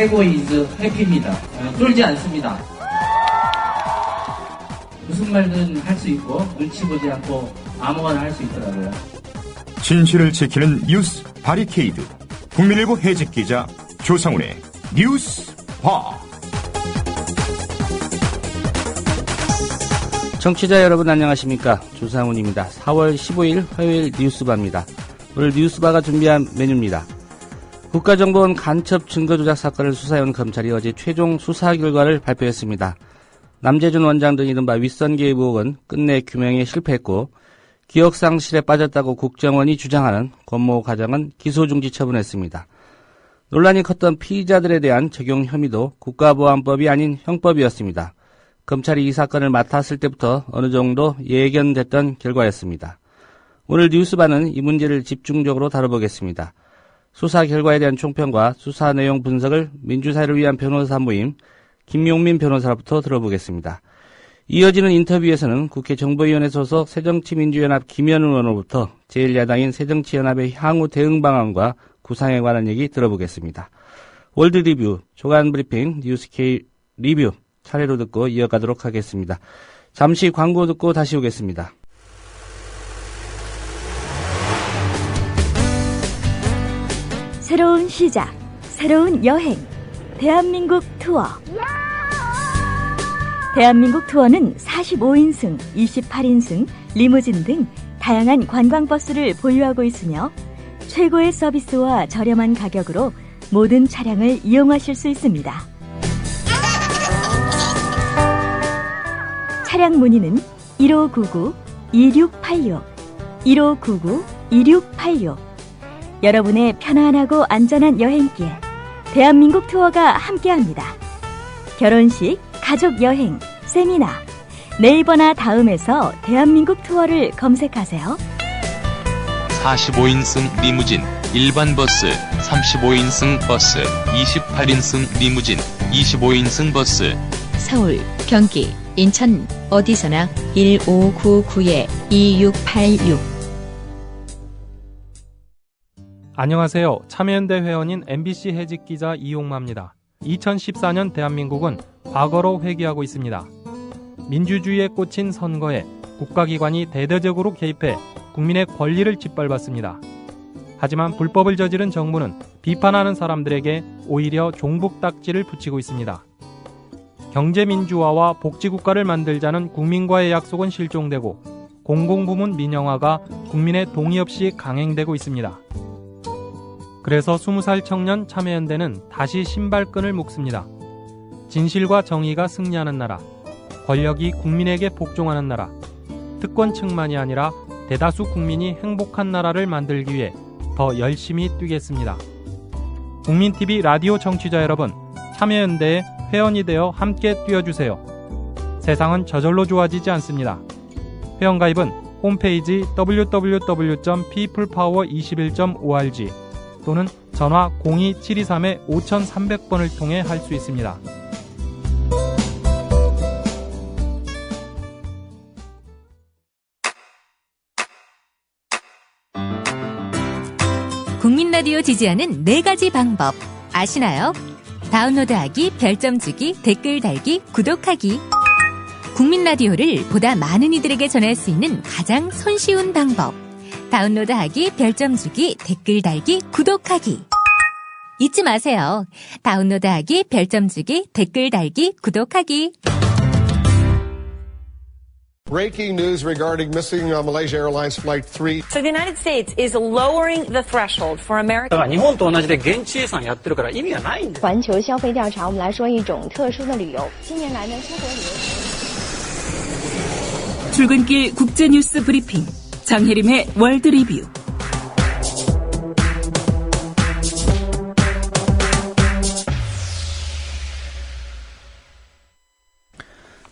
최고 이즈 해피입니다. 쫄지 않습니다. 무슨 말든 할 수 있고 눈치 보지 않고 아무거나 할 수 있더라고요. 진실을 지키는 뉴스 바리케이드. 국민일보 해직 기자 조상훈의 뉴스바. 청취자 여러분 안녕하십니까? 조상훈입니다. 4월 15일 화요일 뉴스바입니다. 오늘 뉴스바가 준비한 메뉴입니다. 국가정보원 간첩 증거조작 사건을 수사해온 검찰이 어제 최종 수사 결과를 발표했습니다. 남재준 원장 등 이른바 윗선 개입 의혹은 끝내 규명에 실패했고 기억상실에 빠졌다고 국정원이 주장하는 권모 과장은 기소중지 처분했습니다. 논란이 컸던 피의자들에 대한 적용 혐의도 국가보안법이 아닌 형법이었습니다. 검찰이 이 사건을 맡았을 때부터 어느 정도 예견됐던 결과였습니다. 오늘 뉴스바는 이 문제를 집중적으로 다뤄보겠습니다. 수사 결과에 대한 총평과 수사 내용 분석을 민주사회를 위한 변호사 모임 김용민 변호사로부터 들어보겠습니다. 이어지는 인터뷰에서는 국회 정보위원회 소속 새정치민주연합 김현우 의원으로부터 제1야당인 새정치연합의 향후 대응 방안과 구상에 관한 얘기 들어보겠습니다. 월드리뷰, 조간브리핑, 뉴스케이 리뷰 차례로 듣고 이어가도록 하겠습니다. 잠시 광고 듣고 다시 오겠습니다. 새로운 시작, 새로운 여행, 대한민국 투어. 대한민국 투어는 45인승, 28인승, 리무진 등 다양한 관광버스를 보유하고 있으며 최고의 서비스와 저렴한 가격으로 모든 차량을 이용하실 수 있습니다. 차량 문의는 1599-2686, 1599-2686. 여러분의 편안하고 안전한 여행길, 대한민국 투어가 함께합니다. 결혼식, 가족여행, 세미나, 네이버나 다음에서 대한민국 투어를 검색하세요. 45인승 리무진, 일반 버스, 35인승 버스, 28인승 리무진, 25인승 버스. 서울, 경기, 인천, 어디서나 1599-2686. 안녕하세요. 참여연대 회원인 MBC 해직기자 이용마입니다. 2014년 대한민국은 과거로 회귀하고 있습니다. 민주주의에 꽂힌 선거에 국가기관이 대대적으로 개입해 국민의 권리를 짓밟았습니다. 하지만 불법을 저지른 정부는 비판하는 사람들에게 오히려 종북딱지를 붙이고 있습니다. 경제민주화와 복지국가를 만들자는 국민과의 약속은 실종되고 공공부문 민영화가 국민의 동의 없이 강행되고 있습니다. 그래서 20살 청년 참여연대는 다시 신발끈을 묶습니다. 진실과 정의가 승리하는 나라, 권력이 국민에게 복종하는 나라, 특권층만이 아니라 대다수 국민이 행복한 나라를 만들기 위해 더 열심히 뛰겠습니다. 국민TV 라디오 청취자 여러분, 참여연대에 회원이 되어 함께 뛰어주세요. 세상은 저절로 좋아지지 않습니다. 회원가입은 홈페이지 www.peoplepower21.org 또는 전화 02-723-5300번을 통해 할 수 있습니다. 국민라디오 지지하는 4가지 방법 아시나요? 다운로드하기, 별점 주기, 댓글 달기, 구독하기. 국민라디오를 보다 많은 이들에게 전할 수 있는 가장 손쉬운 방법. 다운로드하기, 별점 주기, 댓글 달기, 구독하기. 잊지 마세요. 다운로드하기, 별점 주기, 댓글 달기, 구독하기. Breaking news regarding missing Malaysia Airlines Flight 3. So the United States is lowering the threshold for American. 日本と同じで現地予算やってるから意味がないんです。环球消费调查，我们来说一种特殊的旅游。近年来呢，出国旅游。 출근길 국제뉴스 브리핑 장혜림의 월드리뷰.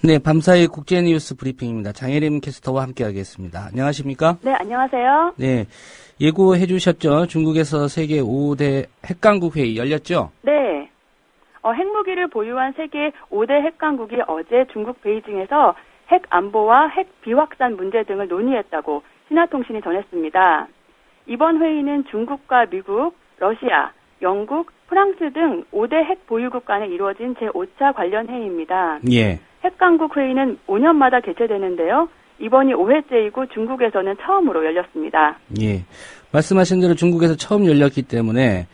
네, 밤사이 국제뉴스 브리핑입니다. 장혜림 캐스터와 함께하겠습니다. 안녕하십니까? 네, 안녕하세요. 네, 예고해 주셨죠? 중국에서 세계 5대 핵강국 회의 열렸죠? 네. 핵무기를 보유한 세계 5대 핵강국이 어제 중국 베이징에서 핵 안보와 핵 비확산 문제 등을 논의했다고 신화통신이 전했습니다. 이번 회의는 중국과 미국, 러시아, 영국, 프랑스 등 5대 핵 보유국 간에 이루어진 제5차 관련 회의입니다. 예. 핵강국 회의는 5년마다 개최되는데요. 이번이 5회째이고 중국에서는 처음으로 열렸습니다. 예. 말씀하신 대로 중국에서 처음 열렸기 때문에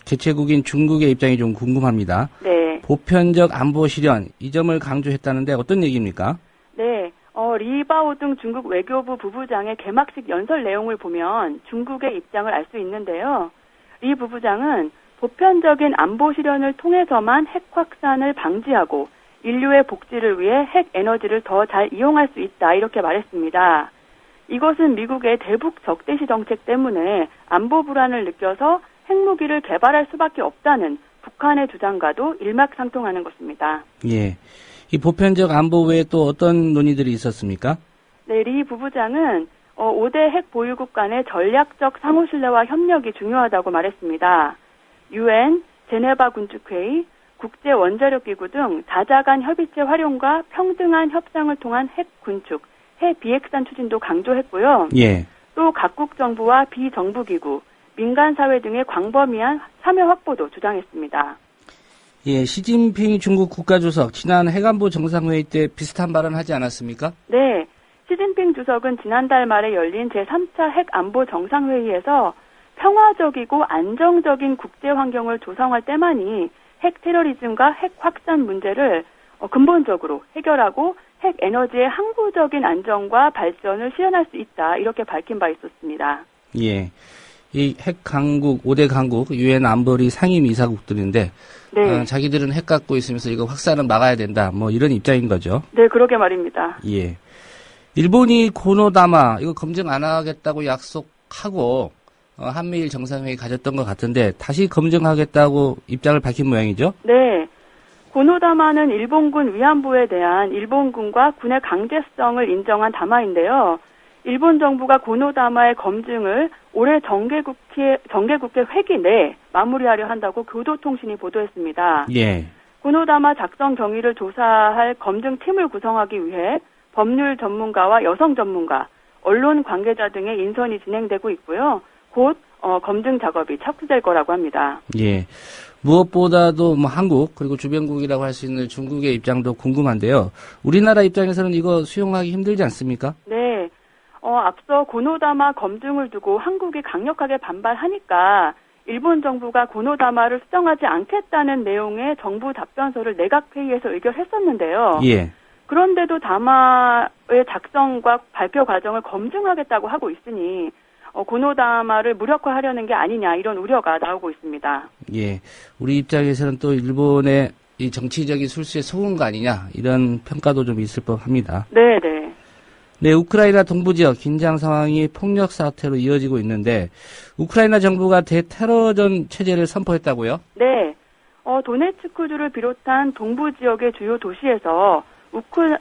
개최국인 중국의 입장이 좀 궁금합니다. 네. 보편적 안보 실현, 이 점을 강조했다는데 어떤 얘기입니까? 네. 리바오둥 중국 외교부 부부장의 개막식 연설 내용을 보면 중국의 입장을 알 수 있는데요. 리 부부장은 보편적인 안보 실현을 통해서만 핵 확산을 방지하고 인류의 복지를 위해 핵 에너지를 더 잘 이용할 수 있다 이렇게 말했습니다. 이것은 미국의 대북 적대시 정책 때문에 안보 불안을 느껴서 핵무기를 개발할 수밖에 없다는 북한의 주장과도 일맥상통하는 것입니다. 예. 이 보편적 안보 외에 또 어떤 논의들이 있었습니까? 네, 리 부부장은 5대 핵 보유국 간의 전략적 상호 신뢰와 협력이 중요하다고 말했습니다. UN, 제네바 군축회의, 국제 원자력 기구 등 다자간 협의체 활용과 평등한 협상을 통한 핵 군축, 핵 비핵산 추진도 강조했고요. 예. 또 각국 정부와 비정부 기구, 민간 사회 등의 광범위한 참여 확보도 주장했습니다. 예, 시진핑 중국 국가주석 지난 핵안보 정상회의 때 비슷한 발언 하지 않았습니까? 네. 시진핑 주석은 지난달 말에 열린 제3차 핵안보 정상회의에서 평화적이고 안정적인 국제 환경을 조성할 때만이 핵 테러리즘과 핵 확산 문제를 근본적으로 해결하고 핵 에너지의 항구적인 안정과 발전을 실현할 수 있다. 이렇게 밝힌 바 있었습니다. 예. 이 핵 강국, 5대 강국, 유엔 안보리 상임 이사국들인데, 네. 자기들은 핵 갖고 있으면서 이거 확산을 막아야 된다. 뭐 이런 입장인 거죠. 네, 그러게 말입니다. 예. 일본이 고노다마, 이거 검증 안 하겠다고 약속하고, 한미일 정상회의 가졌던 것 같은데, 다시 검증하겠다고 입장을 밝힌 모양이죠? 네. 고노다마는 일본군 위안부에 대한 일본군과 군의 강제성을 인정한 담화인데요. 일본 정부가 고노다마의 검증을 올해 정개국회 회기 내에 마무리하려 한다고 교도통신이 보도했습니다. 예. 고노다마 작성 경위를 조사할 검증팀을 구성하기 위해 법률 전문가와 여성 전문가, 언론 관계자 등의 인선이 진행되고 있고요. 곧 검증 작업이 착수될 거라고 합니다. 예. 무엇보다도 뭐 한국 그리고 주변국이라고 할 수 있는 중국의 입장도 궁금한데요. 우리나라 입장에서는 이거 수용하기 힘들지 않습니까? 네. 앞서 고노다마 검증을 두고 한국이 강력하게 반발하니까 일본 정부가 고노다마를 수정하지 않겠다는 내용의 정부 답변서를 내각회의에서 의결했었는데요. 예. 그런데도 담화의 작성과 발표 과정을 검증하겠다고 하고 있으니 고노다마를 무력화하려는 게 아니냐 이런 우려가 나오고 있습니다. 예. 우리 입장에서는 또 일본의 이 정치적인 술수에 속은 거 아니냐 이런 평가도 좀 있을 법합니다. 네네. 네, 우크라이나 동부지역 긴장 상황이 폭력 사태로 이어지고 있는데 우크라이나 정부가 대테러전 체제를 선포했다고요? 네. 도네츠크주를 비롯한 동부지역의 주요 도시에서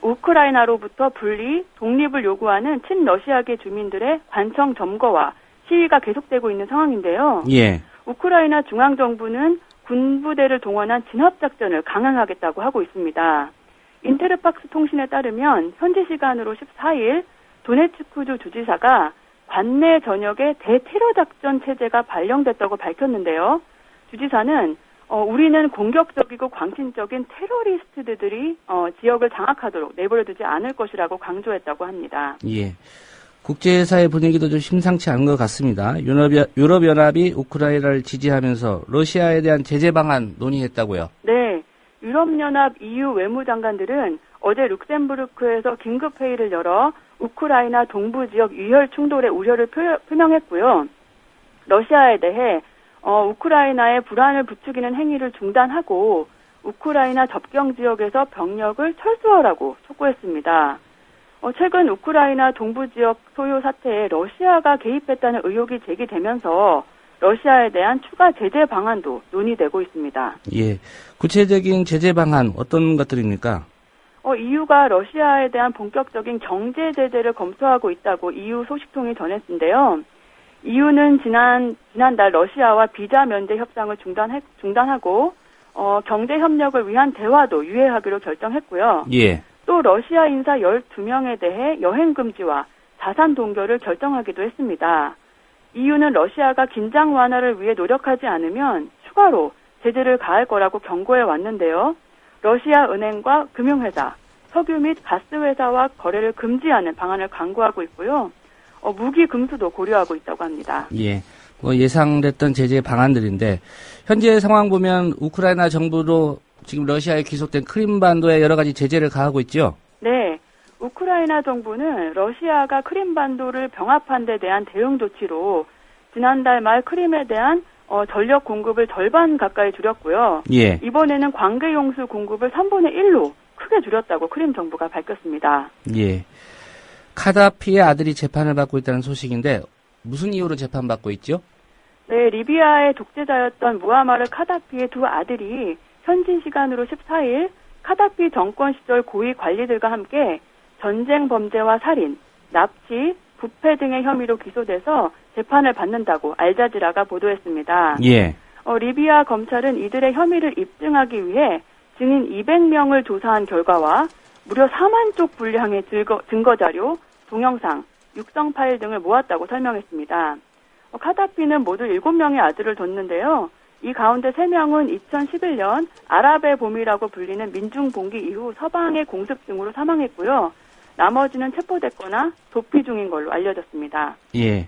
우크라이나로부터 분리, 독립을 요구하는 친러시아계 주민들의 관청 점거와 시위가 계속되고 있는 상황인데요. 예. 우크라이나 중앙정부는 군부대를 동원한 진압작전을 강행하겠다고 하고 있습니다. 인테르팍스 통신에 따르면 현지 시간으로 14일 도네츠크주 주지사가 관내 전역에 대테러 작전 체제가 발령됐다고 밝혔는데요. 주지사는 우리는 공격적이고 광신적인 테러리스트들이 지역을 장악하도록 내버려두지 않을 것이라고 강조했다고 합니다. 예. 국제사회 분위기도 좀 심상치 않은 것 같습니다. 유럽연합이 우크라이나를 지지하면서 러시아에 대한 제재 방안 논의했다고요? 네. 유럽연합 EU 외무장관들은 어제 룩셈부르크에서 긴급회의를 열어 우크라이나 동부지역 유혈 충돌의 우려를 표명했고요. 러시아에 대해 우크라이나의 불안을 부추기는 행위를 중단하고 우크라이나 접경 지역에서 병력을 철수하라고 촉구했습니다. 최근 우크라이나 동부지역 소요 사태에 러시아가 개입했다는 의혹이 제기되면서 러시아에 대한 추가 제재 방안도 논의되고 있습니다. 예, 구체적인 제재 방안 어떤 것들입니까? EU가 러시아에 대한 본격적인 경제 제재를 검토하고 있다고 EU 소식통이 전했는데요. EU는 지난달 러시아와 비자 면제 협상을 중단하고 경제 협력을 위한 대화도 유예하기로 결정했고요. 예. 또 러시아 인사 12명에 대해 여행 금지와 자산 동결을 결정하기도 했습니다. EU는 러시아가 긴장 완화를 위해 노력하지 않으면 추가로 제재를 가할 거라고 경고해 왔는데요. 러시아 은행과 금융회사, 석유 및 가스 회사와 거래를 금지하는 방안을 강구하고 있고요. 무기 금수도 고려하고 있다고 합니다. 예. 예상됐던 제재 방안들인데 현재 상황 보면 우크라이나 정부도 지금 러시아에 귀속된 크림반도에 여러 가지 제재를 가하고 있죠? 네. 우크라이나 정부는 러시아가 크림반도를 병합한 데 대한 대응 조치로 지난달 말 크림에 대한 전력 공급을 절반 가까이 줄였고요. 예. 이번에는 관계용수 공급을 3분의 1로 크게 줄였다고 크림 정부가 밝혔습니다. 예. 카다피의 아들이 재판을 받고 있다는 소식인데 무슨 이유로 재판받고 있죠? 네, 리비아의 독재자였던 무아마르 카다피의 두 아들이 현지 시간으로 14일 카다피 정권 시절 고위 관리들과 함께 전쟁 범죄와 살인, 납치, 부패 등의 혐의로 기소돼서 재판을 받는다고 알자지라가 보도했습니다. 예. 리비아 검찰은 이들의 혐의를 입증하기 위해 증인 200명을 조사한 결과와 무려 4만 쪽 분량의 증거자료, 동영상, 육성 파일 등을 모았다고 설명했습니다. 카다피는 모두 7명의 아들을 뒀는데요. 이 가운데 3명은 2011년 아랍의 봄이라고 불리는 민중봉기 이후 서방의 공습 등으로 사망했고요. 나머지는 체포됐거나 도피 중인 걸로 알려졌습니다. 예.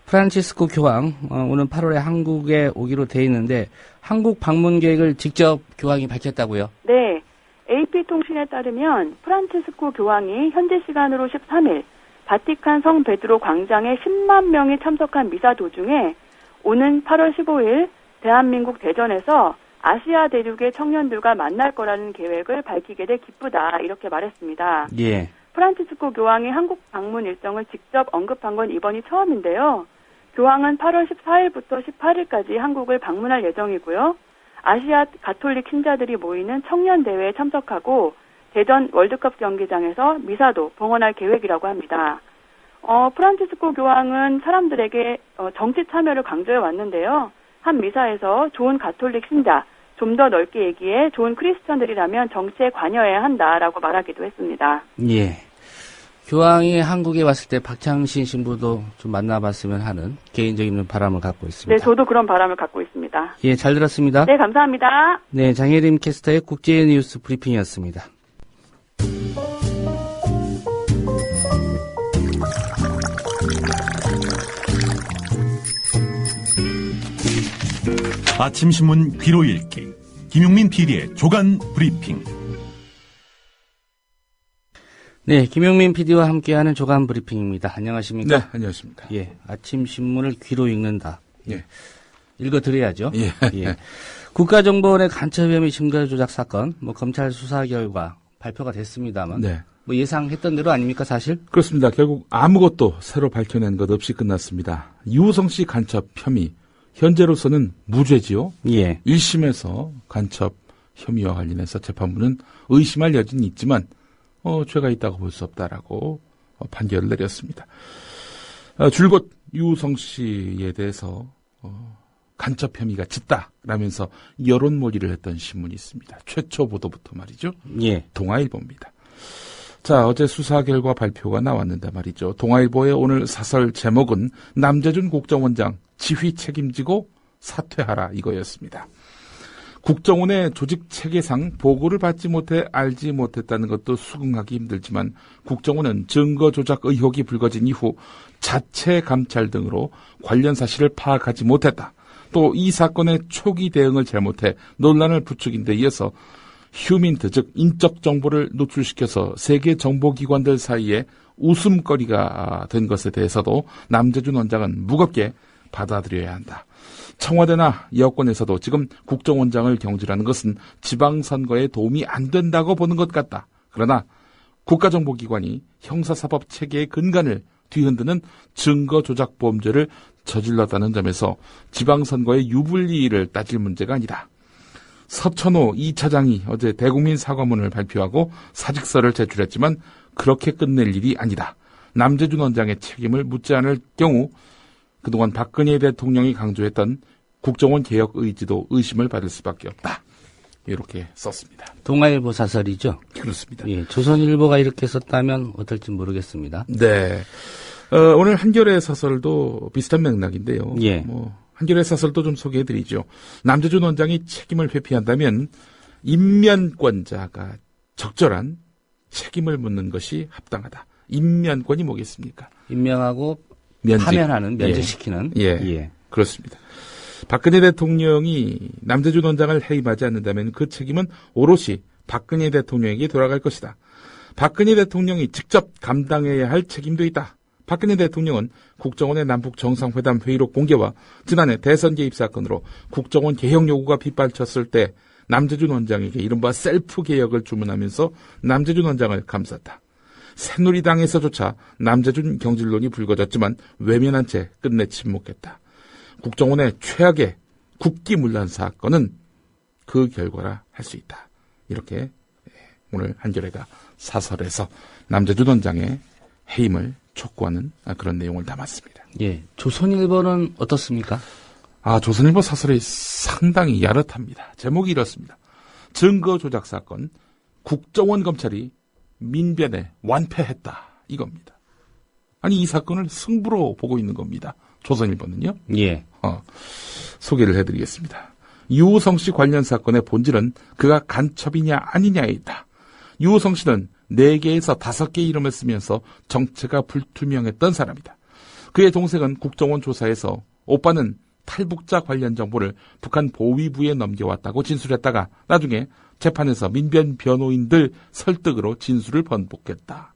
프란치스코 교황 오는 8월에 한국에 오기로 돼 있는데 한국 방문 계획을 직접 교황이 밝혔다고요? 네. AP통신에 따르면 프란치스코 교황이 현지 시간으로 13일 바티칸 성 베드로 광장에 10만 명이 참석한 미사 도중에 오는 8월 15일 대한민국 대전에서 아시아 대륙의 청년들과 만날 거라는 계획을 밝히게 돼 기쁘다 이렇게 말했습니다. 예. 프란치스코 교황이 한국 방문 일정을 직접 언급한 건 이번이 처음인데요. 교황은 8월 14일부터 18일까지 한국을 방문할 예정이고요. 아시아 가톨릭 신자들이 모이는 청년대회에 참석하고 대전 월드컵 경기장에서 미사도 봉헌할 계획이라고 합니다. 프란치스코 교황은 사람들에게 정치 참여를 강조해 왔는데요. 한 미사에서 좋은 가톨릭 신자, 좀 더 넓게 얘기해 좋은 크리스천들이라면 정치에 관여해야 한다라고 말하기도 했습니다. 예. 교황이 한국에 왔을 때 박창신 신부도 좀 만나봤으면 하는 개인적인 바람을 갖고 있습니다. 네, 저도 그런 바람을 갖고 있습니다. 예, 잘 들었습니다. 네, 감사합니다. 네, 장혜림 캐스터의 국제뉴스 브리핑이었습니다. 아침 신문 귀로 읽기 김용민 PD의 조간 브리핑. 네, 김용민 PD와 함께하는 조간 브리핑입니다. 안녕하십니까? 네, 안녕하십니까? 예, 아침 신문을 귀로 읽는다. 예, 읽어드려야죠. 예. 예. 국가정보원의 간첩 혐의 증거 조작 사건, 검찰 수사 결과 발표가 됐습니다만, 네. 예상했던 대로 아닙니까, 사실? 그렇습니다. 결국 아무것도 새로 밝혀낸 것 없이 끝났습니다. 유우성 씨 간첩 혐의, 현재로서는 무죄지요. 예. 1심에서 간첩 혐의와 관련해서 재판부는 의심할 여지는 있지만, 죄가 있다고 볼 수 없다라고 판결을 내렸습니다. 줄곧 유우성 씨에 대해서 간첩 혐의가 짙다라면서 여론몰이를 했던 신문이 있습니다. 최초 보도부터 말이죠. 예. 동아일보입니다. 자, 어제 수사 결과 발표가 나왔는데 말이죠. 동아일보의 오늘 사설 제목은 남재준 국정원장 지휘 책임지고 사퇴하라 이거였습니다. 국정원의 조직 체계상 보고를 받지 못해 알지 못했다는 것도 수긍하기 힘들지만 국정원은 증거 조작 의혹이 불거진 이후 자체 감찰 등으로 관련 사실을 파악하지 못했다. 또 이 사건의 초기 대응을 잘못해 논란을 부추긴 데 이어서 휴민트, 즉 인적 정보를 노출시켜서 세계 정보기관들 사이에 웃음거리가 된 것에 대해서도 남재준 원장은 무겁게 받아들여야 한다. 청와대나 여권에서도 지금 국정원장을 경질하는 것은 지방선거에 도움이 안 된다고 보는 것 같다. 그러나 국가정보기관이 형사사법 체계의 근간을 뒤흔드는 증거조작 범죄를 저질렀다는 점에서 지방선거의 유불리를 따질 문제가 아니다. 서천호 2차장이 어제 대국민 사과문을 발표하고 사직서를 제출했지만 그렇게 끝낼 일이 아니다. 남재준 원장의 책임을 묻지 않을 경우 그동안 박근혜 대통령이 강조했던 국정원 개혁 의지도 의심을 받을 수밖에 없다. 이렇게 썼습니다. 동아일보 사설이죠? 그렇습니다. 예, 조선일보가 이렇게 썼다면 어떨지 모르겠습니다. 네. 오늘 한겨레 사설도 비슷한 맥락인데요. 예. 한겨레 사설도 좀 소개해드리죠. 남재준 원장이 책임을 회피한다면 임면권자가 적절한 책임을 묻는 것이 합당하다. 임면권이 뭐겠습니까? 임명하고 파면하는, 면제시키는. 예. 그렇습니다. 박근혜 대통령이 남재준 원장을 해임하지 않는다면 그 책임은 오롯이 박근혜 대통령에게 돌아갈 것이다. 박근혜 대통령이 직접 감당해야 할 책임도 있다. 박근혜 대통령은 국정원의 남북 정상회담 회의록 공개와 지난해 대선 개입 사건으로 국정원 개혁 요구가 빗발쳤을 때 남재준 원장에게 이른바 셀프 개혁을 주문하면서 남재준 원장을 감쌌다. 새누리당에서조차 남재준 경질론이 불거졌지만 외면한 채 끝내 침묵했다. 국정원의 최악의 국기문란 사건은 그 결과라 할 수 있다. 이렇게 오늘 한겨레가 사설에서 남재준 원장의 해임을 촉구하는 그런 내용을 담았습니다. 예. 조선일보는 어떻습니까? 조선일보 사설이 상당히 야릇합니다. 제목이 이렇습니다. 증거 조작 사건, 국정원 검찰이 민변에 완패했다. 이겁니다. 아니, 이 사건을 승부로 보고 있는 겁니다. 조선일보는요. 예. 소개를 해드리겠습니다. 유우성 씨 관련 사건의 본질은 그가 간첩이냐 아니냐에 있다. 유우성 씨는 4개에서 5개 이름을 쓰면서 정체가 불투명했던 사람이다. 그의 동생은 국정원 조사에서 오빠는 탈북자 관련 정보를 북한 보위부에 넘겨왔다고 진술했다가 나중에 재판에서 민변 변호인들 설득으로 진술을 번복했다.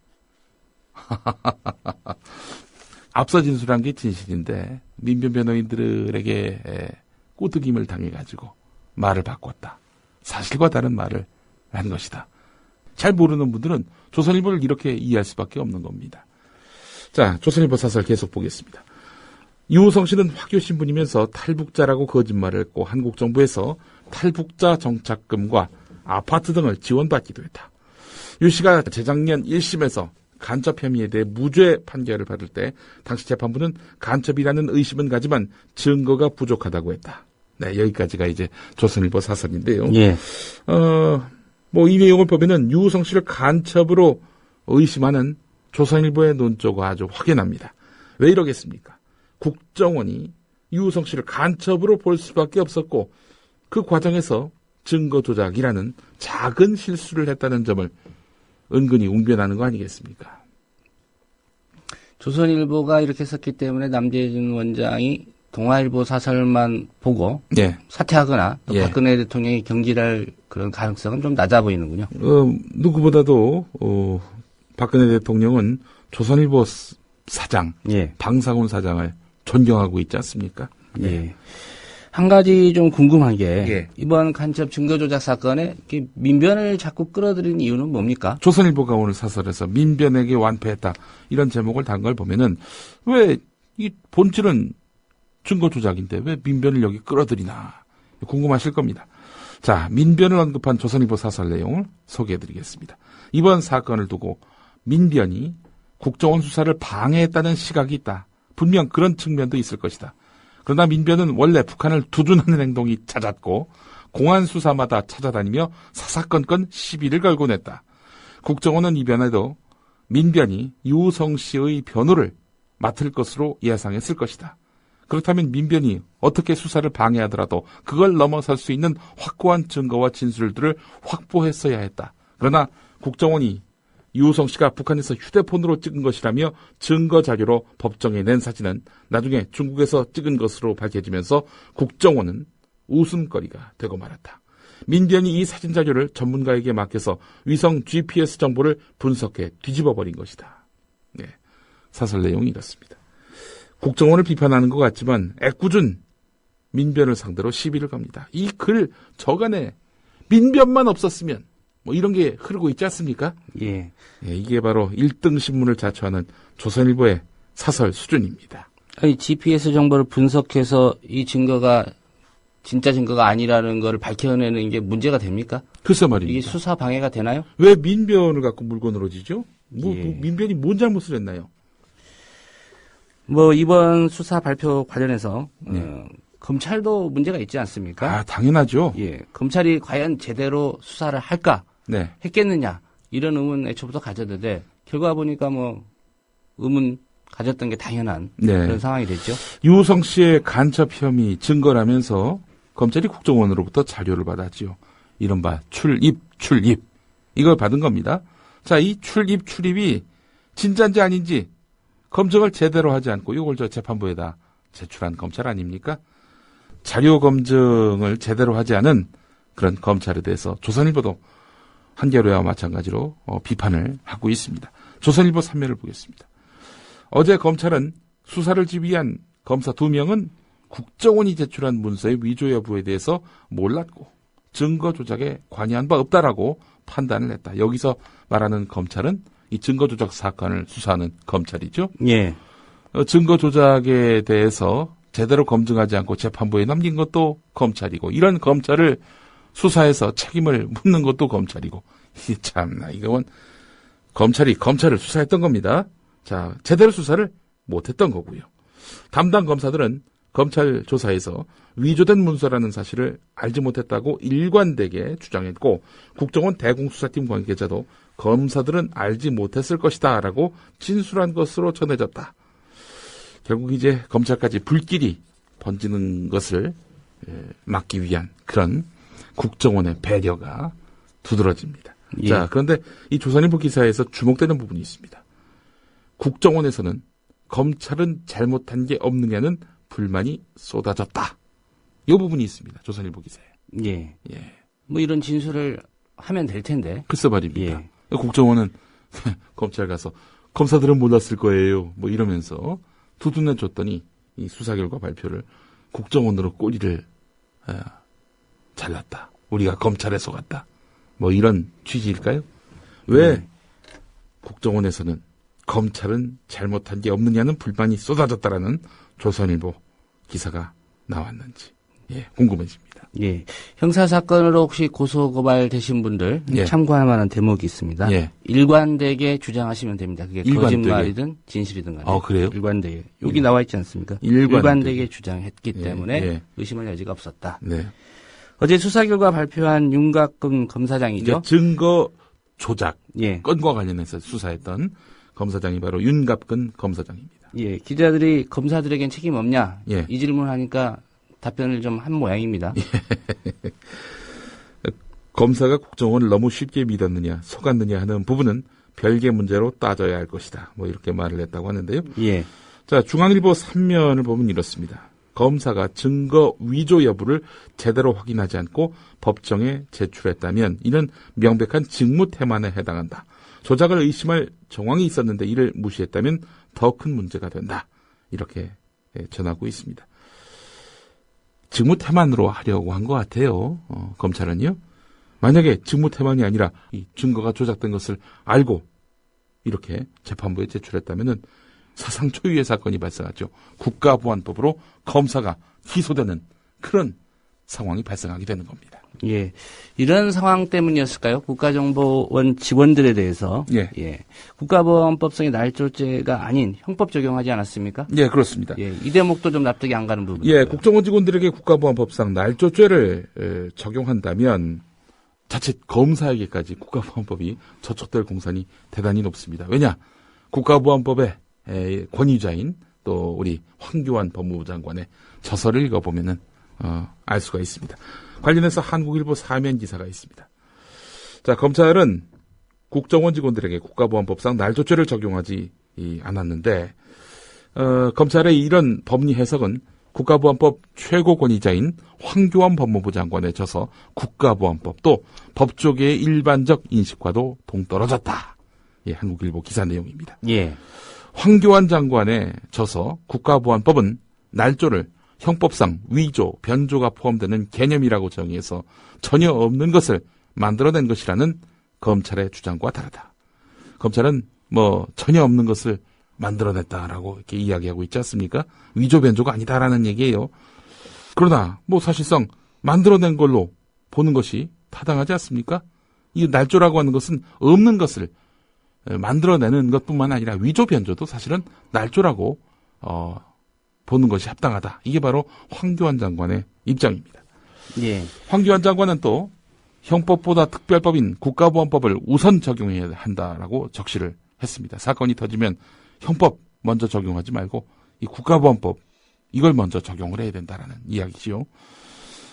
앞서 진술한 게 진실인데 민변 변호인들에게 꼬드김을 당해가지고 말을 바꿨다. 사실과 다른 말을 한 것이다. 잘 모르는 분들은 조선일보를 이렇게 이해할 수밖에 없는 겁니다. 자, 조선일보 사설 계속 보겠습니다. 유우성 씨는 화교 신분이면서 탈북자라고 거짓말을 했고 한국 정부에서 탈북자 정착금과 아파트 등을 지원받기도 했다. 유 씨가 재작년 1심에서 간첩 혐의에 대해 무죄 판결을 받을 때 당시 재판부는 간첩이라는 의심은 가지만 증거가 부족하다고 했다. 네, 여기까지가 이제 조선일보 사설인데요. 예. 이 내용을 보면은 유우성 씨를 간첩으로 의심하는 조선일보의 논조가 아주 확연합니다. 왜 이러겠습니까? 국정원이 유우성 씨를 간첩으로 볼 수밖에 없었고 그 과정에서 증거 조작이라는 작은 실수를 했다는 점을 은근히 웅변하는 거 아니겠습니까? 조선일보가 이렇게 썼기 때문에 남재준 원장이 동아일보 사설만 보고 사퇴하거나 또 박근혜 대통령이 경질할 그런 가능성은 좀 낮아 보이는군요. 누구보다도 박근혜 대통령은 조선일보 사장, 방상훈 사장을 존경하고 있지 않습니까? 예. 한 가지 좀 궁금한 게 이번 간첩 증거 조작 사건에 민변을 자꾸 끌어들이는 이유는 뭡니까? 조선일보가 오늘 사설에서 민변에게 완패했다 이런 제목을 단 걸 보면은 왜 이 본질은 증거 조작인데 왜 민변을 여기 끌어들이나 궁금하실 겁니다. 자, 민변을 언급한 조선일보 사설 내용을 소개해드리겠습니다. 이번 사건을 두고 민변이 국정원 수사를 방해했다는 시각이 있다. 분명 그런 측면도 있을 것이다. 그러나 민변은 원래 북한을 두둔하는 행동이 잦았고 공안 수사마다 찾아다니며 사사건건 시비를 걸곤 했다. 국정원은 이변에도 민변이 유우성 씨의 변호를 맡을 것으로 예상했을 것이다. 그렇다면 민변이 어떻게 수사를 방해하더라도 그걸 넘어설 수 있는 확고한 증거와 진술들을 확보했어야 했다. 그러나 국정원이 유우성 씨가 북한에서 휴대폰으로 찍은 것이라며 증거 자료로 법정에 낸 사진은 나중에 중국에서 찍은 것으로 밝혀지면서 국정원은 웃음거리가 되고 말았다. 민변이 이 사진 자료를 전문가에게 맡겨서 위성 GPS 정보를 분석해 뒤집어버린 것이다. 네, 사설 내용이 이렇습니다. 국정원을 비판하는 것 같지만 애꿎은 민변을 상대로 시비를 겁니다. 이 글 저간에 민변만 없었으면 이런 게 흐르고 있지 않습니까? 예. 이게 바로 1등 신문을 자처하는 조선일보의 사설 수준입니다. 아니, GPS 정보를 분석해서 이 증거가 진짜 증거가 아니라는 걸 밝혀내는 게 문제가 됩니까? 글쎄 말입니다. 이게 수사 방해가 되나요? 왜 민변을 갖고 물건으로 지죠? 민변이 뭔 잘못을 했나요? 이번 수사 발표 관련해서 검찰도 문제가 있지 않습니까? 당연하죠. 예. 검찰이 과연 제대로 수사를 할까? 했겠느냐? 이런 의문 애초부터 가졌는데 결과 보니까 의문 가졌던 게 당연한 네. 그런 상황이 됐죠. 유우성 씨의 간첩 혐의 증거라면서 검찰이 국정원으로부터 자료를 받았지요. 이른바 출입. 이걸 받은 겁니다. 자, 이 출입이 진짜인지 아닌지 검증을 제대로 하지 않고 이걸 저 재판부에다 제출한 검찰 아닙니까? 자료 검증을 제대로 하지 않은 그런 검찰에 대해서 조선일보도 한겨레와 마찬가지로 비판을 하고 있습니다. 조선일보 3면을 보겠습니다. 어제 검찰은 수사를 지휘한 검사 2명은 국정원이 제출한 문서의 위조 여부에 대해서 몰랐고 증거 조작에 관여한 바 없다라고 판단을 했다. 여기서 말하는 검찰은 이 증거 조작 사건을 수사하는 검찰이죠. 예. 증거 조작에 대해서 제대로 검증하지 않고 재판부에 넘긴 것도 검찰이고 이런 검찰을 수사해서 책임을 묻는 것도 검찰이고 참나 이건 검찰이 검찰을 수사했던 겁니다. 자, 제대로 수사를 못했던 거고요. 담당 검사들은 검찰 조사에서 위조된 문서라는 사실을 알지 못했다고 일관되게 주장했고 국정원 대공수사팀 관계자도 검사들은 알지 못했을 것이다 라고 진술한 것으로 전해졌다. 결국 이제 검찰까지 불길이 번지는 것을 막기 위한 그런 국정원의 배려가 두드러집니다. 예. 자, 그런데 이 조선일보 기사에서 주목되는 부분이 있습니다. 국정원에서는 검찰은 잘못한 게 없느냐는 불만이 쏟아졌다. 이 부분이 있습니다. 조선일보 기사에. 예. 뭐 이런 진술을 하면 될 텐데. 글쎄 말입니다. 예. 국정원은 검찰 가서 검사들은 몰랐을 거예요. 뭐 이러면서 두둔해 줬더니 이 수사 결과 발표를 국정원으로 꼬리를 잘랐다. 우리가 검찰에 속았다. 뭐 이런 취지일까요? 왜 국정원에서는 검찰은 잘못한 게 없느냐는 불만이 쏟아졌다라는 조선일보 기사가 나왔는지 궁금해집니다. 예, 형사 사건으로 혹시 고소 고발 되신 분들 참고할 만한 대목이 있습니다. 일관되게 주장하시면 됩니다. 그게 거짓말이든 진실이든 간에. 그래요? 일관되게. 여기 나와 있지 않습니까? 일관되게 주장했기 때문에 의심할 여지가 없었다. 네. 어제 수사 결과 발표한 윤갑근 검사장이죠. 증거 조작 건과 관련해서 수사했던 검사장이 바로 윤갑근 검사장입니다. 예, 기자들이 검사들에겐 책임 없냐? 이 질문하니까 답변을 좀 한 모양입니다. 검사가 국정원을 너무 쉽게 믿었느냐, 속았느냐 하는 부분은 별개 문제로 따져야 할 것이다. 뭐 이렇게 말을 했다고 하는데요. 자, 중앙일보 3면을 보면 이렇습니다. 검사가 증거 위조 여부를 제대로 확인하지 않고 법정에 제출했다면 이는 명백한 직무태만에 해당한다. 조작을 의심할 정황이 있었는데 이를 무시했다면 더 큰 문제가 된다. 이렇게 전하고 있습니다. 직무태만으로 하려고 한 것 같아요. 검찰은요. 만약에 직무태만이 아니라 이 증거가 조작된 것을 알고 이렇게 재판부에 제출했다면 사상 초유의 사건이 발생하죠. 국가보안법으로 검사가 기소되는 그런 상황이 발생하게 되는 겁니다. 예, 이런 상황 때문이었을까요? 국가정보원 직원들에 대해서 국가보안법상의 날조죄가 아닌 형법 적용하지 않았습니까? 예, 그렇습니다. 이 대목도 좀 납득이 안 가는 부분이에요. 국정원 직원들에게 국가보안법상 날조죄를 적용한다면 자칫 검사에게까지 국가보안법이 저촉될 공산이 대단히 높습니다. 왜냐? 국가보안법의 권위자인 또 우리 황교안 법무부 장관의 저서를 읽어보면은 알 수가 있습니다. 관련해서 한국일보 4면 기사가 있습니다. 자, 검찰은 국정원 직원들에게 국가보안법상 날조죄를 적용하지 않았는데 검찰의 이런 법리 해석은 국가보안법 최고 권위자인 황교안 법무부 장관의 저서 국가보안법 또 법조계의 일반적 인식과도 동떨어졌다. 한국일보 기사 내용입니다. 황교안 장관의 저서 국가보안법은 날조를 형법상 위조, 변조가 포함되는 개념이라고 정의해서 전혀 없는 것을 만들어낸 것이라는 검찰의 주장과 다르다. 검찰은 전혀 없는 것을 만들어냈다라고 이렇게 이야기하고 있지 않습니까? 위조, 변조가 아니다라는 얘기예요. 그러나 사실상 만들어낸 걸로 보는 것이 타당하지 않습니까? 이 날조라고 하는 것은 없는 것을 만들어내는 것뿐만 아니라 위조, 변조도 사실은 날조라고 보는 것이 합당하다. 이게 바로 황교안 장관의 입장입니다. 황교안 장관은 또 형법보다 특별법인 국가보안법을 우선 적용해야 한다라고 적시를 했습니다. 사건이 터지면 형법 먼저 적용하지 말고 이 국가보안법 이걸 먼저 적용을 해야 된다라는 이야기지요.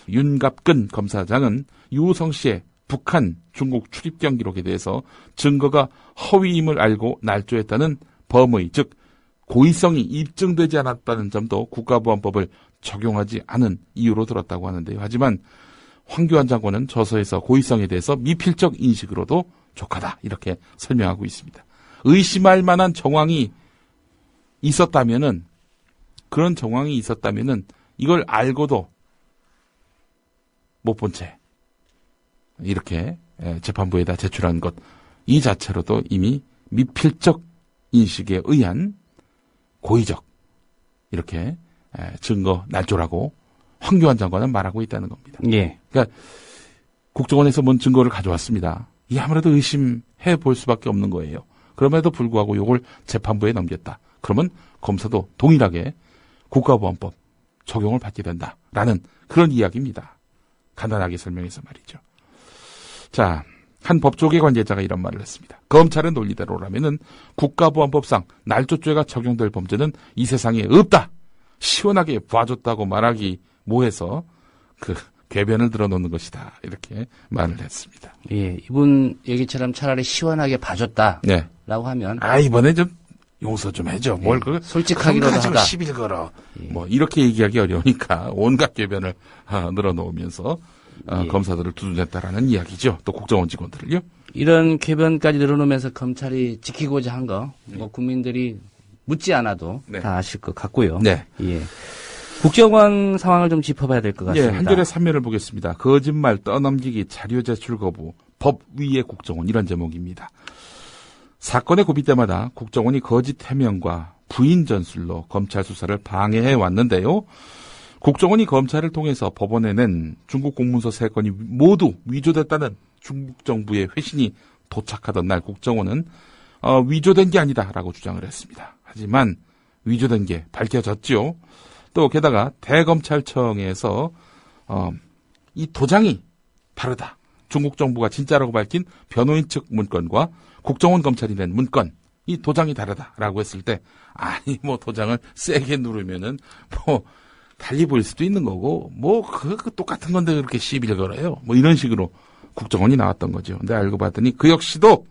윤갑근 검사장은 유우성 씨의 북한, 중국 출입경 기록에 대해서 증거가 허위임을 알고 날조했다는 범의, 즉 고의성이 입증되지 않았다는 점도 국가보안법을 적용하지 않은 이유로 들었다고 하는데요. 하지만 황교안 장관은 저서에서 고의성에 대해서 미필적 인식으로도 족하다 이렇게 설명하고 있습니다. 의심할 만한 정황이 있었다면은 그런 정황이 있었다면은 이걸 알고도 못 본 채 이렇게 재판부에다 제출한 것 이 자체로도 이미 미필적 인식에 의한 고의적 이렇게 증거 날조라고 황교안 장관은 말하고 있다는 겁니다. 예. 그러니까 국정원에서 뭔 증거를 가져왔습니다. 이 아무래도 의심해 볼 수밖에 없는 거예요. 그럼에도 불구하고 이걸 재판부에 넘겼다. 그러면 검사도 동일하게 국가보안법 적용을 받게 된다라는 그런 이야기입니다. 간단하게 설명해서 말이죠. 자, 한 법조계 관계자가 이런 말을 했습니다. 검찰의 논리대로라면은 국가보안법상 날조죄가 적용될 범죄는 이 세상에 없다. 시원하게 봐줬다고 말하기 뭐해서 그 궤변을 들어놓는 것이다. 이렇게 말을 했습니다. 예, 이분 얘기처럼 차라리 시원하게 봐줬다. 네. 라고 하면. 이번에 좀 용서 좀 해줘. 예, 뭘 그 솔직하기로도 하다. 시비를 걸어. 예. 뭐 이렇게 얘기하기 어려우니까 온갖 궤변을 늘어놓으면서 예. 검사들을 두둔했다라는 이야기죠. 또 국정원 직원들을요. 이런 궤변까지 늘어놓으면서 검찰이 지키고자 한 거, 뭐 국민들이 묻지 않아도 네. 다 아실 것 같고요. 네. 예. 국정원 상황을 좀 짚어봐야 될 것 같습니다. 예, 한겨레 3면을 보겠습니다. 거짓말, 떠넘기기, 자료 제출 거부, 법 위의 국정원 이런 제목입니다. 사건의 고비 때마다 국정원이 거짓 해명과 부인 전술로 검찰 수사를 방해해 왔는데요. 국정원이 검찰을 통해서 법원에 낸 중국 공문서 3건이 모두 위조됐다는 중국 정부의 회신이 도착하던 날 국정원은 위조된 게 아니다라고 주장을 했습니다. 하지만 위조된 게 밝혀졌죠. 또 게다가 대검찰청에서 이 도장이 다르다. 중국 정부가 진짜라고 밝힌 변호인 측 문건과 국정원 검찰이 낸 문건 이 도장이 다르다라고 했을 때 뭐 도장을 세게 누르면은 뭐 달리 보일 수도 있는 거고 그 똑같은 건데 그렇게 시비를 걸어요. 뭐 이런 식으로 국정원이 나왔던 거죠. 근데 알고 봤더니 그 역시도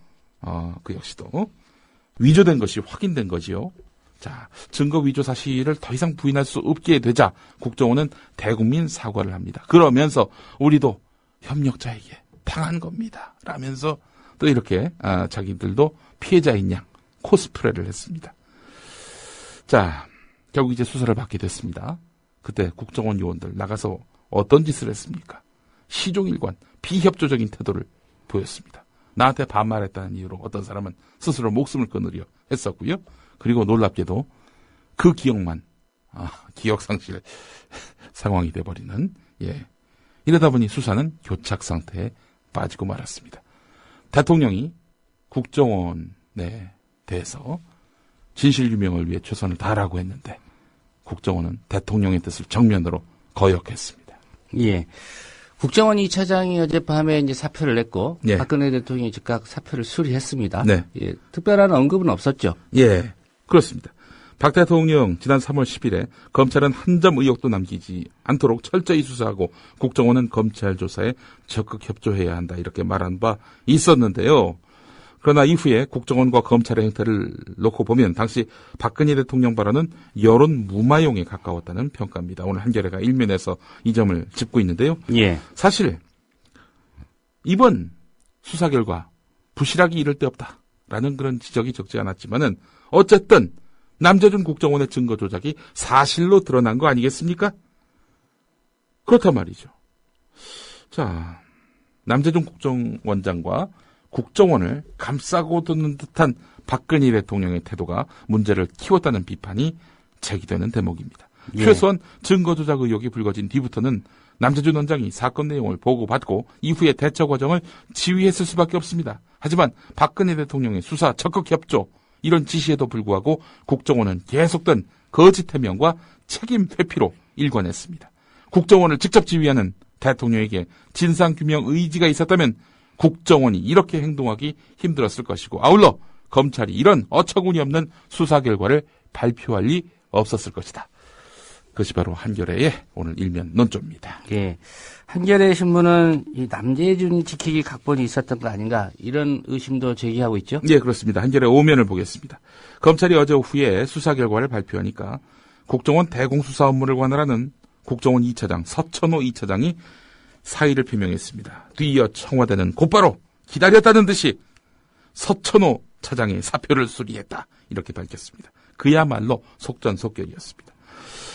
위조된 것이 확인된 거지요. 자, 증거 위조 사실을 더 이상 부인할 수 없게 되자 국정원은 대국민 사과를 합니다. 그러면서 우리도 협력자에게 당한 겁니다. 라면서 또 이렇게 자기들도 피해자인 양 코스프레를 했습니다. 자, 결국 이제 수사를 받게 됐습니다. 그때 국정원 요원들 나가서 어떤 짓을 했습니까? 시종일관 비협조적인 태도를 보였습니다. 나한테 반말했다는 이유로 어떤 사람은 스스로 목숨을 끊으려 했었고요. 그리고 놀랍게도 그 기억만 기억상실 상황이 돼버리는 이러다 보니 수사는 교착 상태에 빠지고 말았습니다. 대통령이 국정원에 대해서 진실규명을 위해 최선을 다하라고 했는데 국정원은 대통령의 뜻을 정면으로 거역했습니다. 예. 국정원 2차장이 어젯밤에 이제 사표를 냈고 예. 박근혜 대통령이 즉각 사표를 수리했습니다. 네. 예. 특별한 언급은 없었죠. 예. 그렇습니다. 박 대통령 지난 3월 10일에 검찰은 한 점 의혹도 남기지 않도록 철저히 수사하고 국정원은 검찰 조사에 적극 협조해야 한다 이렇게 말한 바 있었는데요. 그러나 이후에 국정원과 검찰의 행태를 놓고 보면 당시 박근혜 대통령 발언은 여론 무마용에 가까웠다는 평가입니다. 오늘 한겨레가 일면에서 이 점을 짚고 있는데요. 예. 사실 이번 수사 결과 부실하기 이를 데 없다라는 그런 지적이 적지 않았지만은 어쨌든 남재준 국정원의 증거 조작이 사실로 드러난 거 아니겠습니까? 그렇단 말이죠. 자, 남재준 국정원장과 국정원을 감싸고 두는 듯한 박근혜 대통령의 태도가 문제를 키웠다는 비판이 제기되는 대목입니다. 예. 최소한 증거 조작 의혹이 불거진 뒤부터는 남재준 원장이 사건 내용을 보고받고 이후에 대처 과정을 지휘했을 수밖에 없습니다. 하지만 박근혜 대통령의 수사 적극 협조 이런 지시에도 불구하고 국정원은 계속된 거짓 해명과 책임 회피로 일관했습니다. 국정원을 직접 지휘하는 대통령에게 진상규명 의지가 있었다면 국정원이 이렇게 행동하기 힘들었을 것이고 아울러 검찰이 이런 어처구니 없는 수사 결과를 발표할 리 없었을 것이다. 그것이 바로 한겨레의 오늘 일면 논조입니다. 예. 한겨레 신문은 이 남재준 지키기 각본이 있었던 거 아닌가 이런 의심도 제기하고 있죠? 예, 그렇습니다. 한겨레 5면을 보겠습니다. 검찰이 어제 오후에 수사 결과를 발표하니까 국정원 대공수사 업무를 관할하는 국정원 2차장 서천호 2차장이 사의를 표명했습니다. 뒤이어 청와대는 곧바로 기다렸다는 듯이 서천호 차장의 사표를 수리했다. 이렇게 밝혔습니다. 그야말로 속전속결이었습니다.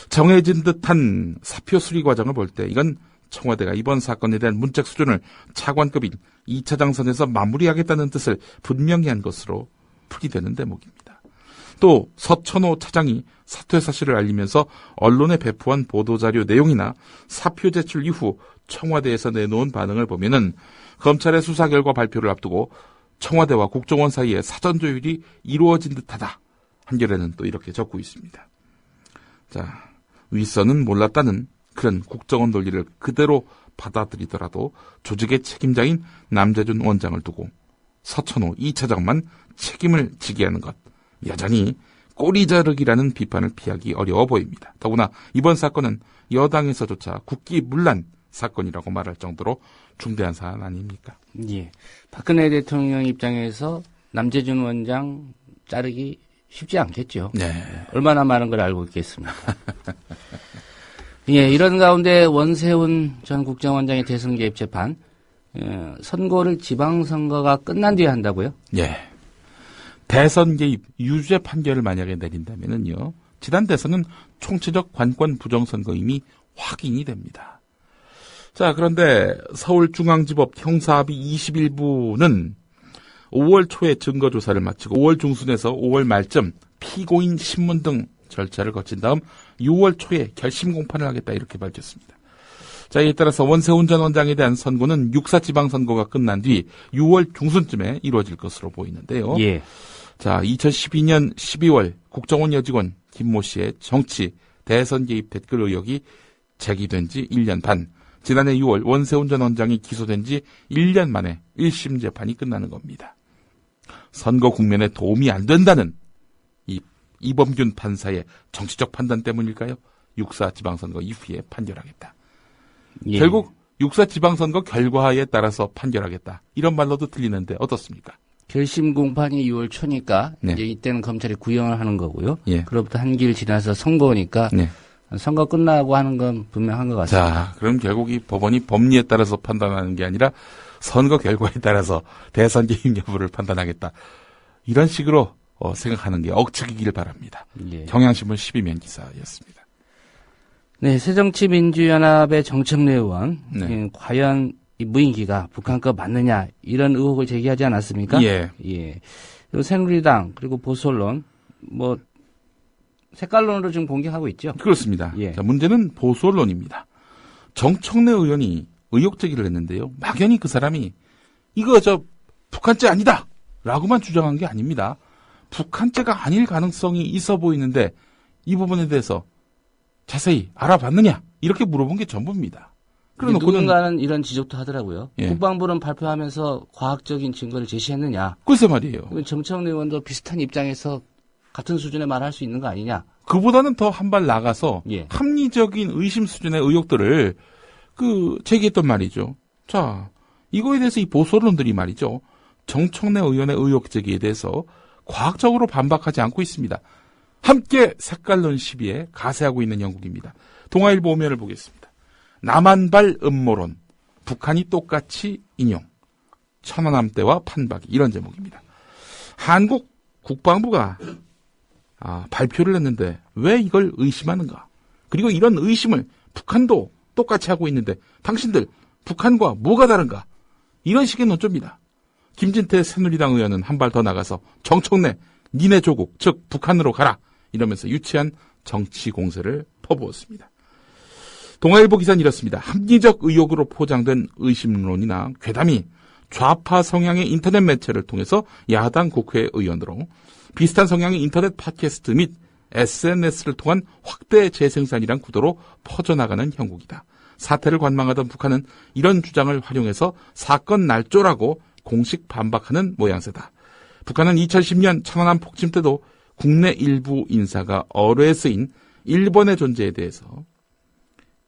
정해진 듯한 사표 수리 과정을 볼 때 이건 청와대가 이번 사건에 대한 문책 수준을 차관급인 2차장 선에서 마무리하겠다는 뜻을 분명히 한 것으로 풀이되는 대목입니다. 또 서천호 차장이 사퇴 사실을 알리면서 언론에 배포한 보도자료 내용이나 사표 제출 이후 청와대에서 내놓은 반응을 보면은 검찰의 수사 결과 발표를 앞두고 청와대와 국정원 사이에 사전 조율이 이루어진 듯하다. 한겨레는 또 이렇게 적고 있습니다. 자, 윗선은 몰랐다는 그런 국정원 논리를 그대로 받아들이더라도 조직의 책임자인 남재준 원장을 두고 서천호 2차장만 책임을 지게 하는 것, 여전히 꼬리자르기라는 비판을 피하기 어려워 보입니다. 더구나 이번 사건은 여당에서조차 국기문란 사건이라고 말할 정도로 중대한 사안 아닙니까? 예. 박근혜 대통령 입장에서 남재준 원장 자르기 쉽지 않겠죠. 네. 얼마나 많은 걸 알고 있겠습니까? 예, 이런 가운데 원세훈 전 국정원장의 대선 개입 재판, 선고를 지방선거가 끝난 뒤에 한다고요? 예. 대선 개입 유죄 판결을 만약에 내린다면은요, 지난 대선은 총체적 관권 부정선거 이미 확인이 됩니다. 자, 그런데 서울중앙지법 형사합의 21부는 5월 초에 증거조사를 마치고 5월 중순에서 5월 말쯤 피고인 신문 등 절차를 거친 다음 6월 초에 결심 공판을 하겠다 이렇게 밝혔습니다. 자, 이에 따라서 원세훈 전 원장에 대한 선고는 6사 지방선거가 끝난 뒤 6월 중순쯤에 이루어질 것으로 보이는데요. 예. 자, 2012년 12월 국정원 여직원 김모 씨의 정치 대선 개입 댓글 의혹이 제기된 지 1년 반. 지난해 6월 원세훈 전 원장이 기소된 지 1년 만에 1심 재판이 끝나는 겁니다. 선거 국면에 도움이 안 된다는 이 이범균 판사의 정치적 판단 때문일까요? 6사 지방선거 이후에 판결하겠다. 예. 결국 6사 지방선거 결과에 따라서 판결하겠다. 이런 말로도 들리는데 어떻습니까? 결심 공판이 6월 초니까 네. 이제 이때는 검찰이 구형을 하는 거고요. 예. 그로부터 한 길 지나서 선거니까 네. 선거 끝나고 하는 건 분명한 것 같습니다. 자, 그럼 결국 이 법원이 법리에 따라서 판단하는 게 아니라 선거 결과에 따라서 대선 개입 여부를 판단하겠다. 이런 식으로 생각하는 게 억측이길 바랍니다. 예. 경향신문 12면 기사였습니다. 네, 새정치민주연합의 정청래 의원, 네. 과연 이 무인기가 북한 거 맞느냐 이런 의혹을 제기하지 않았습니까? 예. 예. 그리고 새누리당 그리고 보수언론 뭐 색깔론으로 지금 공격하고 있죠. 그렇습니다. 예. 자, 문제는 보수 언론입니다. 정청래 의원이 의혹 제기를 했는데요. 막연히 그 사람이 이거 북한죄 아니다 라고만 주장한 게 아닙니다. 북한죄가 아닐 가능성이 있어 보이는데 이 부분에 대해서 자세히 알아봤느냐 이렇게 물어본 게 전부입니다. 누군가는 이런 지적도 하더라고요. 예. 국방부는 발표하면서 과학적인 증거를 제시했느냐. 글쎄 말이에요. 정청래 의원도 비슷한 입장에서 같은 수준의 말을 할 수 있는 거 아니냐. 그보다는 더 한 발 나가서 예. 합리적인 의심 수준의 의혹들을 제기했단 말이죠. 자, 이거에 대해서 이 보수 언론들이 말이죠. 정청래 의원의 의혹 제기에 대해서 과학적으로 반박하지 않고 있습니다. 함께 색깔론 시비에 가세하고 있는 영국입니다. 동아일보 오면을 보겠습니다. 남한발 음모론, 북한이 똑같이 인용, 천안함 때와 판박이 이런 제목입니다. 한국 국방부가 발표를 했는데 왜 이걸 의심하는가? 그리고 이런 의심을 북한도 똑같이 하고 있는데 당신들 북한과 뭐가 다른가? 이런 식의 논조입니다. 김진태 새누리당 의원은 한 발 더 나가서 정청래 니네 조국 즉 북한으로 가라 이러면서 유치한 정치 공세를 퍼부었습니다. 동아일보 기사는 이렇습니다. 합리적 의혹으로 포장된 의심론이나 괴담이 좌파 성향의 인터넷 매체를 통해서 야당 국회의원으로 비슷한 성향의 인터넷 팟캐스트 및 SNS를 통한 확대 재생산이란 구도로 퍼져나가는 형국이다. 사태를 관망하던 북한은 이런 주장을 활용해서 사건 날조라고 공식 반박하는 모양새다. 북한은 2010년 천안함 폭침 때도 국내 일부 인사가 어뢰에 쓰인 일본의 존재에 대해서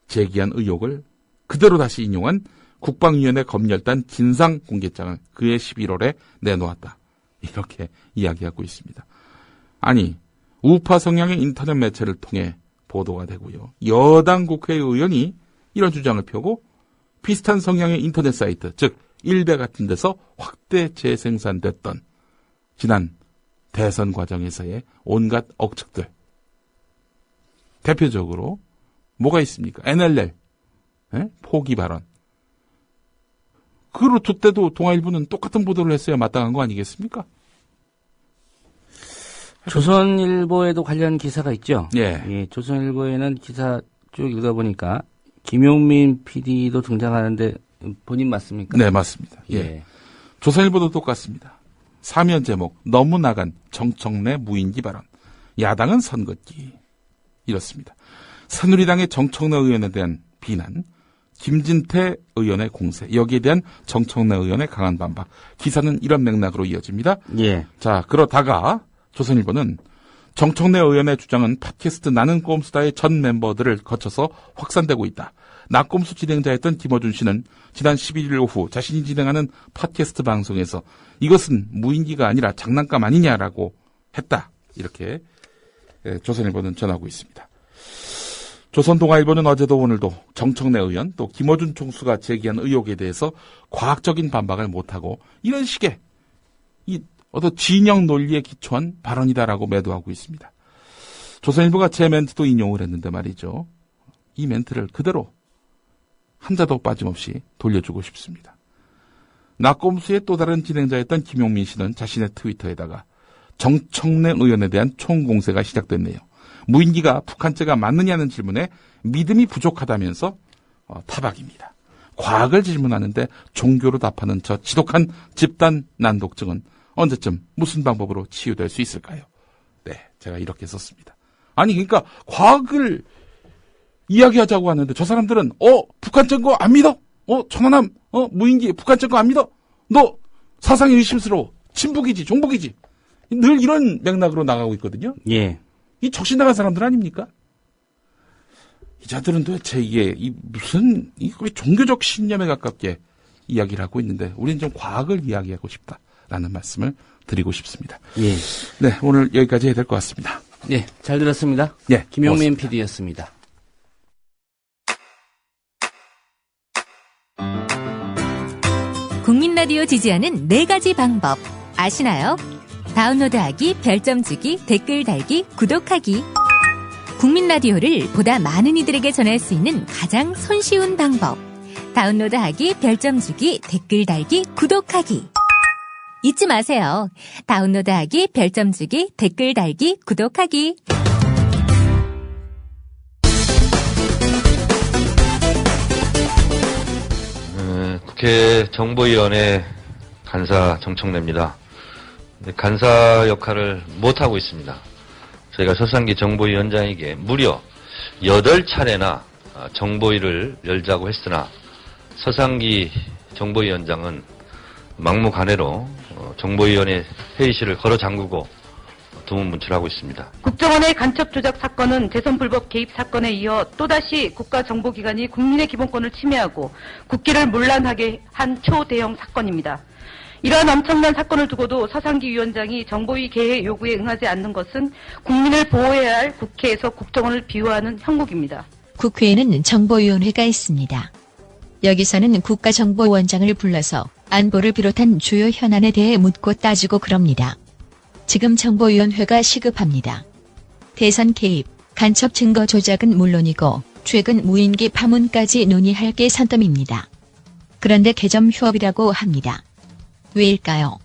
제기한 의혹을 그대로 다시 인용한 국방위원회 검열단 진상공개장을 그해 11월에 내놓았다. 이렇게 이야기하고 있습니다. 아니, 우파 성향의 인터넷 매체를 통해 보도가 되고요. 여당 국회의원이 이런 주장을 펴고 비슷한 성향의 인터넷 사이트, 즉 일베 같은 데서 확대 재생산됐던 지난 대선 과정에서의 온갖 억측들. 대표적으로 뭐가 있습니까? NLL, 포기 발언. 그 루트 때도 동아일보는 똑같은 보도를 했어야 마땅한 거 아니겠습니까? 조선일보에도 관련 기사가 있죠. 예, 조선일보에는 기사 쭉 읽어보니까 김용민 PD도 등장하는데 본인 맞습니까? 네, 맞습니다. 예. 조선일보도 똑같습니다. 사면 제목, 너무 나간 정청래 무인기 발언. 야당은 선긋기. 이렇습니다. 새누리당의 정청래 의원에 대한 비난, 김진태 의원의 공세, 여기에 대한 정청래 의원의 강한 반박. 기사는 이런 맥락으로 이어집니다. 예. 자, 그러다가 조선일보는 정청래 의원의 주장은 팟캐스트 나는 꼼수다의 전 멤버들을 거쳐서 확산되고 있다. 나꼼수 진행자였던 김어준 씨는 지난 11일 오후 자신이 진행하는 팟캐스트 방송에서 이것은 무인기가 아니라 장난감 아니냐라고 했다. 이렇게 조선일보는 전하고 있습니다. 조선동아일보는 어제도 오늘도 정청래 의원 또 김어준 총수가 제기한 의혹에 대해서 과학적인 반박을 못하고 이런 식의 어떤 진영 논리에 기초한 발언이다라고 매도하고 있습니다. 조선일보가 제 멘트도 인용을 했는데 말이죠. 이 멘트를 그대로 한자도 빠짐없이 돌려주고 싶습니다. 낙검수의 또 다른 진행자였던 김용민 씨는 자신의 트위터에다가 정청래 의원에 대한 총공세가 시작됐네요. 무인기가 북한제가 맞느냐는 질문에 믿음이 부족하다면서 타박입니다. 과학을 질문하는데 종교로 답하는 저 지독한 집단 난독증은 언제쯤 무슨 방법으로 치유될 수 있을까요? 네, 제가 이렇게 썼습니다. 아니 그러니까 과학을 이야기하자고 하는데 저 사람들은 북한 증거 안 믿어? 천안함 무인기 북한 증거 안 믿어? 너 사상이 의심스러워. 친북이지 종북이지. 늘 이런 맥락으로 나가고 있거든요. 예. 이 정신 나간 사람들 아닙니까? 이 자들은 도대체 이게 무슨 거의 종교적 신념에 가깝게 이야기를 하고 있는데 우리는 좀 과학을 이야기하고 싶다라는 말씀을 드리고 싶습니다. 예. 네, 오늘 여기까지 해야 될 것 같습니다. 예, 잘 들었습니다. 예, 김용민 고맙습니다. PD였습니다. 국민 라디오 지지하는 4가지 방법 아시나요? 다운로드하기, 별점 주기, 댓글 달기, 구독하기. 국민 라디오를 보다 많은 이들에게 전할 수 있는 가장 손쉬운 방법. 다운로드하기, 별점 주기, 댓글 달기, 구독하기. 잊지 마세요. 다운로드하기, 별점 주기, 댓글 달기, 구독하기. 국회 정보위원회 간사 정청래입니다. 간사 역할을 못하고 있습니다. 저희가 서상기 정보위원장에게 무려 8차례나 정보위를 열자고 했으나 서상기 정보위원장은 막무가내로 정보위원회 회의실을 걸어 잠그고 두문문출하고 있습니다. 국정원의 간첩 조작 사건은 대선 불법 개입 사건에 이어 또다시 국가정보기관이 국민의 기본권을 침해하고 국기를 문란하게 한 초대형 사건입니다. 이러한 엄청난 사건을 두고도 서상기 위원장이 정보위 개회 요구에 응하지 않는 것은 국민을 보호해야 할 국회에서 국정원을 비호하는 형국입니다. 국회에는 정보위원회가 있습니다. 여기서는 국가정보원장을 불러서 안보를 비롯한 주요 현안에 대해 묻고 따지고 그럽니다. 지금 정보위원회가 시급합니다. 대선 개입, 간첩 증거 조작은 물론이고 최근 무인기 파문까지 논의할 게 산더미입니다. 그런데 개점 휴업이라고 합니다. 왜일까요?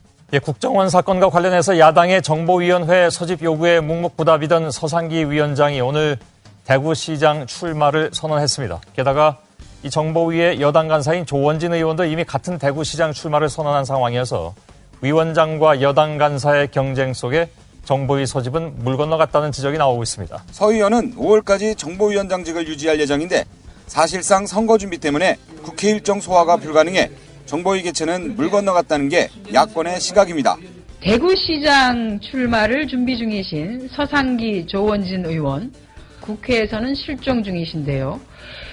국정원 사건과 관련해서 야당의 정보위원회 소집 요구에 묵묵부답이던 서상기 위원장이 오늘 대구시장 출마를 선언했습니다. 게다가 이 정보위의 여당 간사인 조원진 의원도 이미 같은 대구시장 출마를 선언한 상황이어서 위원장과 여당 간사의 경쟁 속에 정보위 소집은 물 건너갔다는 지적이 나오고 있습니다. 서 의원은 5월까지 정보위원장직을 유지할 예정인데 사실상 선거 준비 때문에 국회 일정 소화가 불가능해 정보위 개최는 물 건너갔다는 게 야권의 시각입니다. 대구시장 출마를 준비 중이신 서상기 조원진 의원, 국회에서는 실종 중이신데요.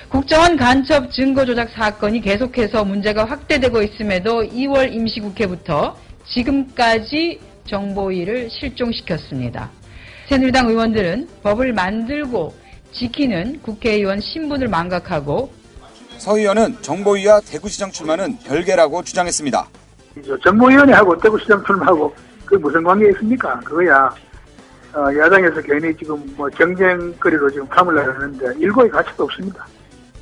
국정원 간첩 증거 조작 사건이 계속해서 문제가 확대되고 있음에도 2월 임시국회부터 지금까지 정보위를 실종시켰습니다. 새누리당 의원들은 법을 만들고 지키는 국회의원 신분을 망각하고 서 의원은 정보위와 대구시장 출마는 별개라고 주장했습니다. 정보위원회하고 대구시장 출마하고 그게 무슨 관계가 있습니까? 그거야 야당에서 괜히 지금 경쟁거리로 지금 삼으려고 하는데 일고의 가치도 없습니다.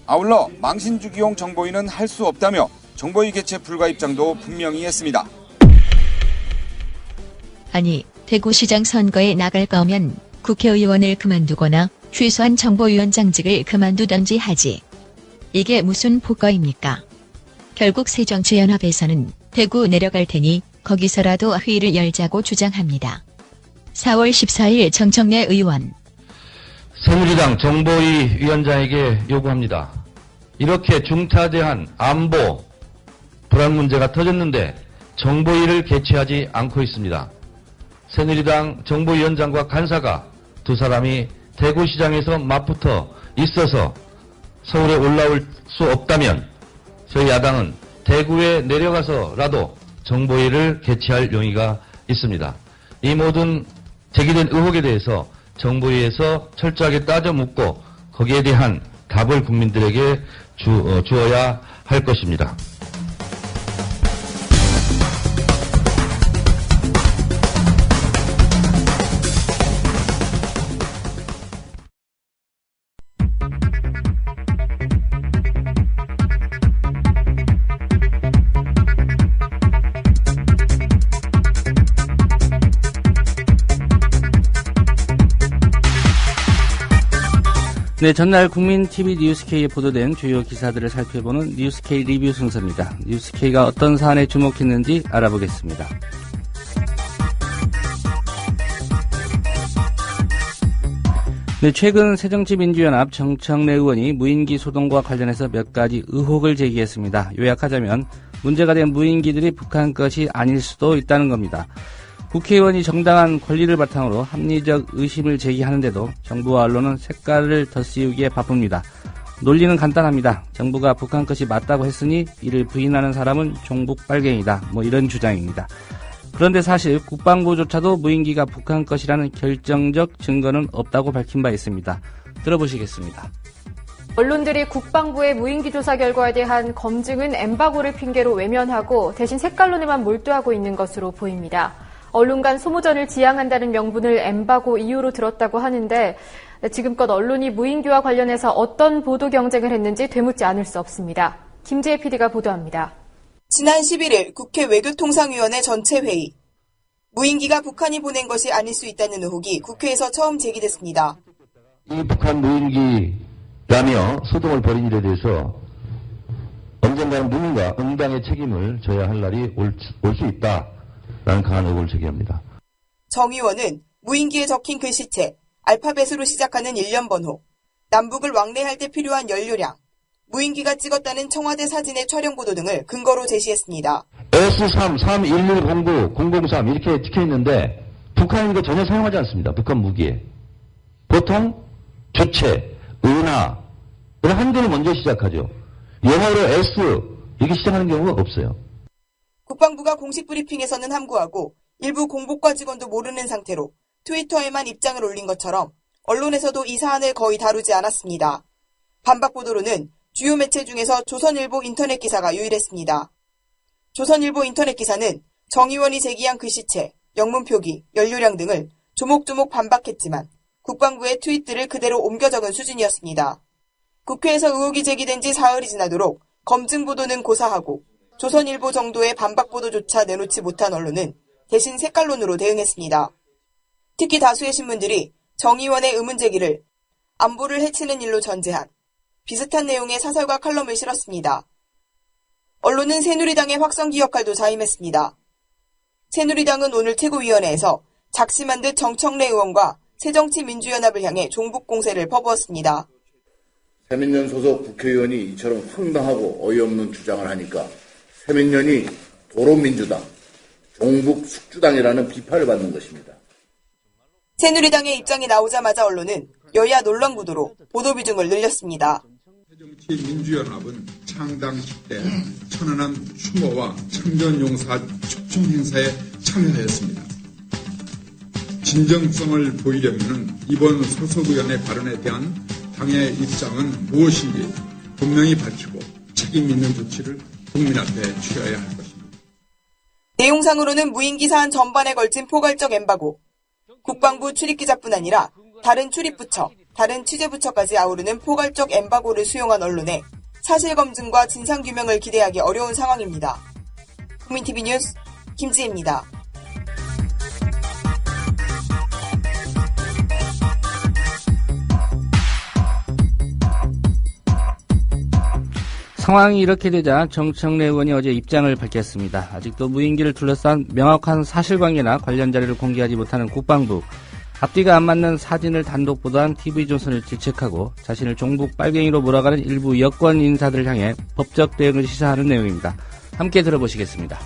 아울러 망신주기용 정보위는 할 수 없다며 정보위 개최 불가 입장도 분명히 했습니다. 아니, 대구시장 선거에 나갈 거면 국회의원을 그만두거나 최소한 정보위원장직을 그만두던지 하지. 이게 무슨 폭거입니까? 결국 새정치연합에서는 대구 내려갈 테니 거기서라도 회의를 열자고 주장합니다. 4월 14일 정청래 의원. 새누리당 정보위 위원장에게 요구합니다. 이렇게 중차대한 안보 불안 문제가 터졌는데 정보위를 개최하지 않고 있습니다. 새누리당 정보위원장과 간사가 두 사람이 대구시장에서 맞붙어 있어서 서울에 올라올 수 없다면 저희 야당은 대구에 내려가서라도 정보위를 개최할 용의가 있습니다. 이 모든 제기된 의혹에 대해서 정보위에서 철저하게 따져 묻고 거기에 대한 답을 국민들에게 주어야 할 것입니다. 네, 전날 국민TV 뉴스K에 보도된 주요 기사들을 살펴보는 뉴스K 리뷰 순서입니다. 뉴스K가 어떤 사안에 주목했는지 알아보겠습니다. 네, 최근 새정치민주연합 정청래 의원이 무인기 소동과 관련해서 몇 가지 의혹을 제기했습니다. 요약하자면 문제가 된 무인기들이 북한 것이 아닐 수도 있다는 겁니다. 국회의원이 정당한 권리를 바탕으로 합리적 의심을 제기하는데도 정부와 언론은 색깔을 덧씌우기에 바쁩니다. 논리는 간단합니다. 정부가 북한 것이 맞다고 했으니 이를 부인하는 사람은 종북 빨갱이다. 이런 주장입니다. 그런데 사실 국방부조차도 무인기가 북한 것이라는 결정적 증거는 없다고 밝힌 바 있습니다. 들어보시겠습니다. 언론들이 국방부의 무인기 조사 결과에 대한 검증은 엠바고를 핑계로 외면하고 대신 색깔론에만 몰두하고 있는 것으로 보입니다. 언론 간 소모전을 지향한다는 명분을 엠바고 이유로 들었다고 하는데 지금껏 언론이 무인기와 관련해서 어떤 보도 경쟁을 했는지 되묻지 않을 수 없습니다. 김재혜 PD가 보도합니다. 지난 11일 국회 외교통상위원회 전체 회의. 무인기가 북한이 보낸 것이 아닐 수 있다는 의혹이 국회에서 처음 제기됐습니다. 이 북한 무인기라며 소동을 벌인 일에 대해서 언젠가는 누군가 응당의 책임을 져야 할 날이 올 수 있다라는 강한 의혹을 제기합니다. 정 의원은 무인기에 적힌 글씨체, 알파벳으로 시작하는 일련 번호, 남북을 왕래할 때 필요한 연료량, 무인기가 찍었다는 청와대 사진의 촬영 보도 등을 근거로 제시했습니다. S3, 311090, 003 이렇게 찍혀있는데 북한은 이거 전혀 사용하지 않습니다. 북한 무기에. 보통 주체, 은하 이런 한글을 먼저 시작하죠. 영어로 S 이렇게 시작하는 경우가 없어요. 국방부가 공식 브리핑에서는 함구하고 일부 공복과 직원도 모르는 상태로 트위터에만 입장을 올린 것처럼 언론에서도 이 사안을 거의 다루지 않았습니다. 반박 보도로는 주요 매체 중에서 조선일보 인터넷 기사가 유일했습니다. 조선일보 인터넷 기사는 정 의원이 제기한 글씨체, 영문 표기, 연료량 등을 조목조목 반박했지만 국방부의 트윗들을 그대로 옮겨 적은 수준이었습니다. 국회에서 의혹이 제기된 지 사흘이 지나도록 검증 보도는 고사하고 조선일보 정도의 반박 보도조차 내놓지 못한 언론은 대신 색깔론으로 대응했습니다. 특히 다수의 신문들이 정 의원의 의문 제기를 안보를 해치는 일로 전제한 비슷한 내용의 사설과 칼럼을 실었습니다. 언론은 새누리당의 확성기 역할도 자임했습니다. 새누리당은 오늘 최고위원회에서 작심한 듯 정청래 의원과 새정치민주연합을 향해 종북 공세를 퍼부었습니다. 새민년 소속 국회의원이 이처럼 황당하고 어이없는 주장을 하니까 새민년이 도로민주당, 종북 숙주당이라는 비판을 받는 것입니다. 새누리당의 입장이 나오자마자 언론은 여야 논란 구도로 보도 비중을 늘렸습니다. 새정치민주연합은 창당 10대 천안함 추모와 청전용사 촉청 행사에 참여하였습니다. 진정성을 보이려면 이번 소속 의원의 발언에 대한 당의 입장은 무엇인지 분명히 밝히고 책임 있는 조치를 국민 앞에 취해야 할 것입니다. 내용상으로는 무인기 사안 전반에 걸친 포괄적 엠바고, 국방부 출입기자뿐 아니라 다른 출입부처, 다른 취재부처까지 아우르는 포괄적 엠바고를 수용한 언론에 사실검증과 진상규명을 기대하기 어려운 상황입니다. 국민TV 뉴스 김지혜입니다. 상황이 이렇게 되자 정청래 의원이 어제 입장을 밝혔습니다. 아직도 무인기를 둘러싼 명확한 사실관계나 관련 자료를 공개하지 못하는 국방부. 앞뒤가 안 맞는 사진을 단독 보도한 TV조선을 질책하고 자신을 종북 빨갱이로 몰아가는 일부 여권 인사들을 향해 법적 대응을 시사하는 내용입니다. 함께 들어보시겠습니다.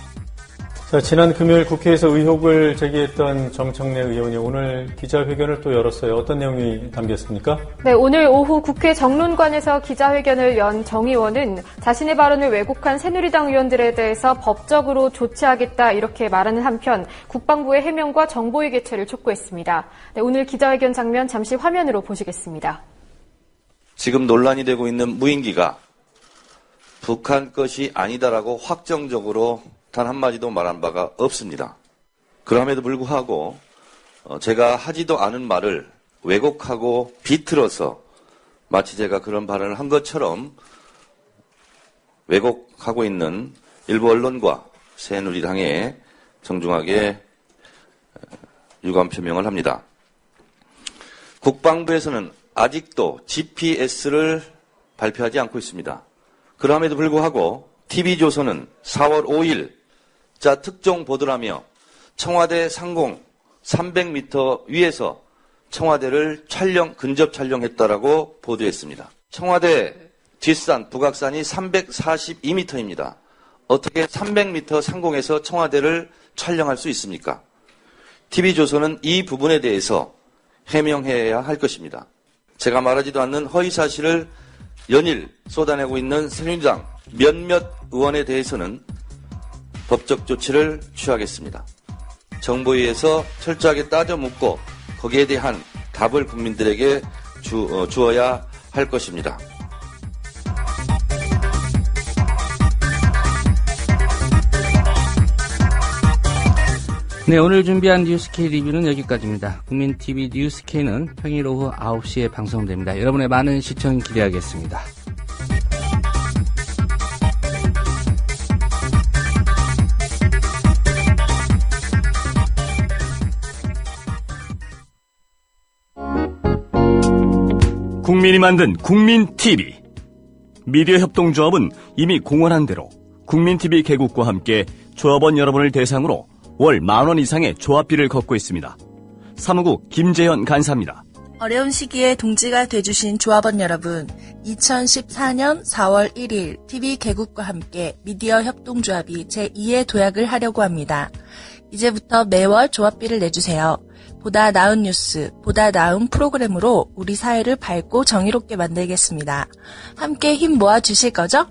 자, 지난 금요일 국회에서 의혹을 제기했던 정청래 의원이 오늘 기자회견을 또 열었어요. 어떤 내용이 담겼습니까? 네, 오늘 오후 국회 정론관에서 기자회견을 연 정 의원은 자신의 발언을 왜곡한 새누리당 의원들에 대해서 법적으로 조치하겠다 이렇게 말하는 한편 국방부의 해명과 정보위 개최를 촉구했습니다. 네, 오늘 기자회견 장면 잠시 화면으로 보시겠습니다. 지금 논란이 되고 있는 무인기가 북한 것이 아니다라고 확정적으로 단 한마디도 말한 바가 없습니다. 그럼에도 불구하고 제가 하지도 않은 말을 왜곡하고 비틀어서 마치 제가 그런 발언을 한 것처럼 왜곡하고 있는 일부 언론과 새누리당에 정중하게 유감 표명을 합니다. 국방부에서는 아직도 GPS를 발표하지 않고 있습니다. 그럼에도 불구하고 TV조선은 4월 5일 자 특종 보도라며 청와대 상공 300m 위에서 청와대를 근접 촬영했다라고 보도했습니다. 청와대 뒷산 북악산이 342m입니다. 어떻게 300m 상공에서 청와대를 촬영할 수 있습니까? TV조선은 이 부분에 대해서 해명해야 할 것입니다. 제가 말하지도 않는 허위사실을 연일 쏟아내고 있는 새누리당 몇몇 의원에 대해서는 법적 조치를 취하겠습니다. 정보위에서 철저하게 따져 묻고 거기에 대한 답을 국민들에게 주어야 할 것입니다. 네, 오늘 준비한 뉴스K 리뷰는 여기까지입니다. 국민TV 뉴스K는 평일 오후 9시에 방송됩니다. 여러분의 많은 시청 기대하겠습니다. 국민이 만든 국민TV. 미디어 협동조합은 이미 공언한 대로 국민TV 개국과 함께 조합원 여러분을 대상으로 월 10,000원 이상의 조합비를 걷고 있습니다. 사무국 김재현 간사입니다. 어려운 시기에 동지가 돼주신 조합원 여러분, 2014년 4월 1일 TV 개국과 함께 미디어 협동조합이 제2의 도약을 하려고 합니다. 이제부터 매월 조합비를 내주세요. 보다 나은 뉴스, 보다 나은 프로그램으로 우리 사회를 밝고 정의롭게 만들겠습니다. 함께 힘 모아주실 거죠?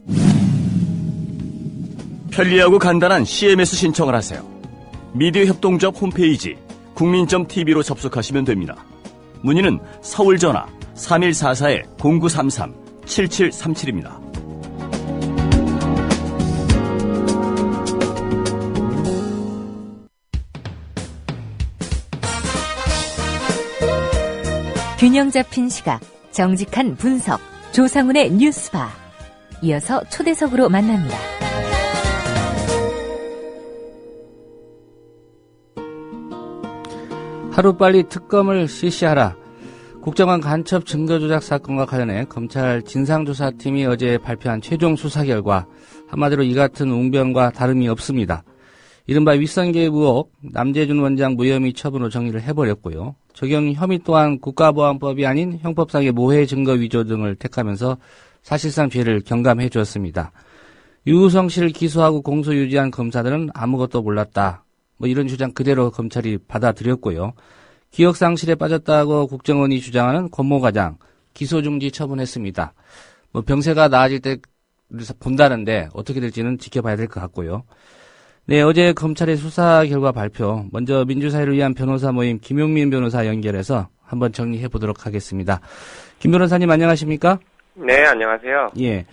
편리하고 간단한 CMS 신청을 하세요. 미디어 협동조합 홈페이지 국민.tv로 접속하시면 됩니다. 문의는 서울 전화 3144-0933-7737입니다. 균형 잡힌 시각, 정직한 분석, 조상훈의 뉴스바. 이어서 초대석으로 만납니다. 하루빨리 특검을 실시하라. 국정원 간첩 증거조작 사건과 관련해 검찰 진상조사팀이 어제 발표한 최종 수사 결과 한마디로 이 같은 웅변과 다름이 없습니다. 이른바 윗선개입 의혹, 남재준 원장 무혐의 처분으로 정리를 해버렸고요. 적용 혐의 또한 국가보안법이 아닌 형법상의 모해 증거 위조 등을 택하면서 사실상 죄를 경감해 주었습니다. 유우성 씨를 기소하고 공소 유지한 검사들은 아무것도 몰랐다. 뭐 이런 주장 그대로 검찰이 받아들였고요. 기억상실에 빠졌다고 국정원이 주장하는 권모 과장 기소 중지 처분했습니다. 뭐 병세가 나아질 때 본다는데 어떻게 될지는 지켜봐야 될 것 같고요. 네, 어제 검찰의 수사 결과 발표, 먼저 민주사회를 위한 변호사 모임 김용민 변호사 연결해서 한번 정리해 보도록 하겠습니다. 김 변호사님 안녕하십니까? 네, 안녕하세요. 예.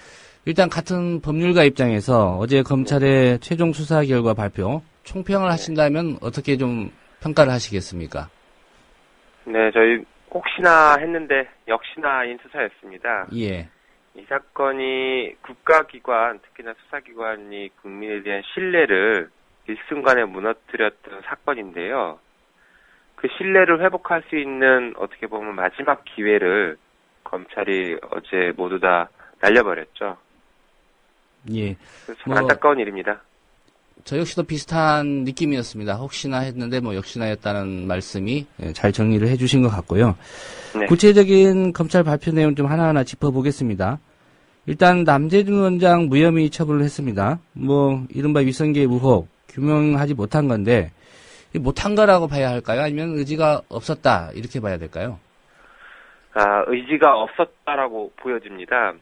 일단 같은 법률가 입장에서 어제 검찰의 최종 수사 결과 발표, 총평을 하신다면 어떻게 좀 평가를 하시겠습니까? 네, 저희 혹시나 했는데 역시나인 수사였습니다. 예. 이 사건이 국가기관, 특히나 수사기관이 국민에 대한 신뢰를 일순간에 무너뜨렸던 사건인데요. 그 신뢰를 회복할 수 있는 어떻게 보면 마지막 기회를 검찰이 어제 모두 다 날려버렸죠. 예. 참 안타까운 일입니다. 저 역시도 비슷한 느낌이었습니다. 혹시나 했는데 뭐 역시나였다는 말씀이 잘 정리를 해주신 것 같고요. 네. 구체적인 검찰 발표 내용 좀 하나하나 짚어보겠습니다. 일단 남재준 원장 무혐의 처분을 했습니다. 뭐 이른바 위선계 의혹 규명하지 못한 건데 못한 거라고 봐야 할까요? 아니면 의지가 없었다 이렇게 봐야 될까요? 의지가 없었다라고 보여집니다.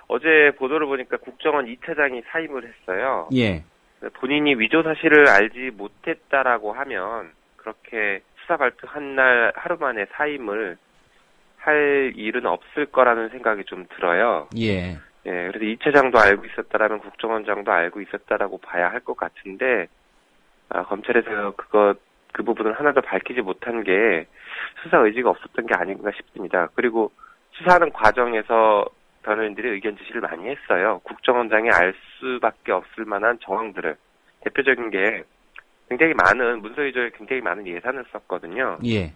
어제 보도를 보니까 국정원 2차장이 사임을 했어요. 예. 본인이 위조 사실을 알지 못했다라고 하면 그렇게 수사 발표한 날 하루 만에 사임을 할 일은 없을 거라는 생각이 좀 들어요. 예. 예, 그래서 2차장도 알고 있었다라면 국정원장도 알고 있었다라고 봐야 할 것 같은데, 검찰에서 그 부분을 하나도 밝히지 못한 게 수사 의지가 없었던 게 아닌가 싶습니다. 그리고 수사하는 과정에서 변호인들이 의견 제시를 많이 했어요. 국정원장이 알 수밖에 없을 만한 정황들을. 대표적인 게 굉장히 많은, 문서위조에 굉장히 많은 예산을 썼거든요. 예.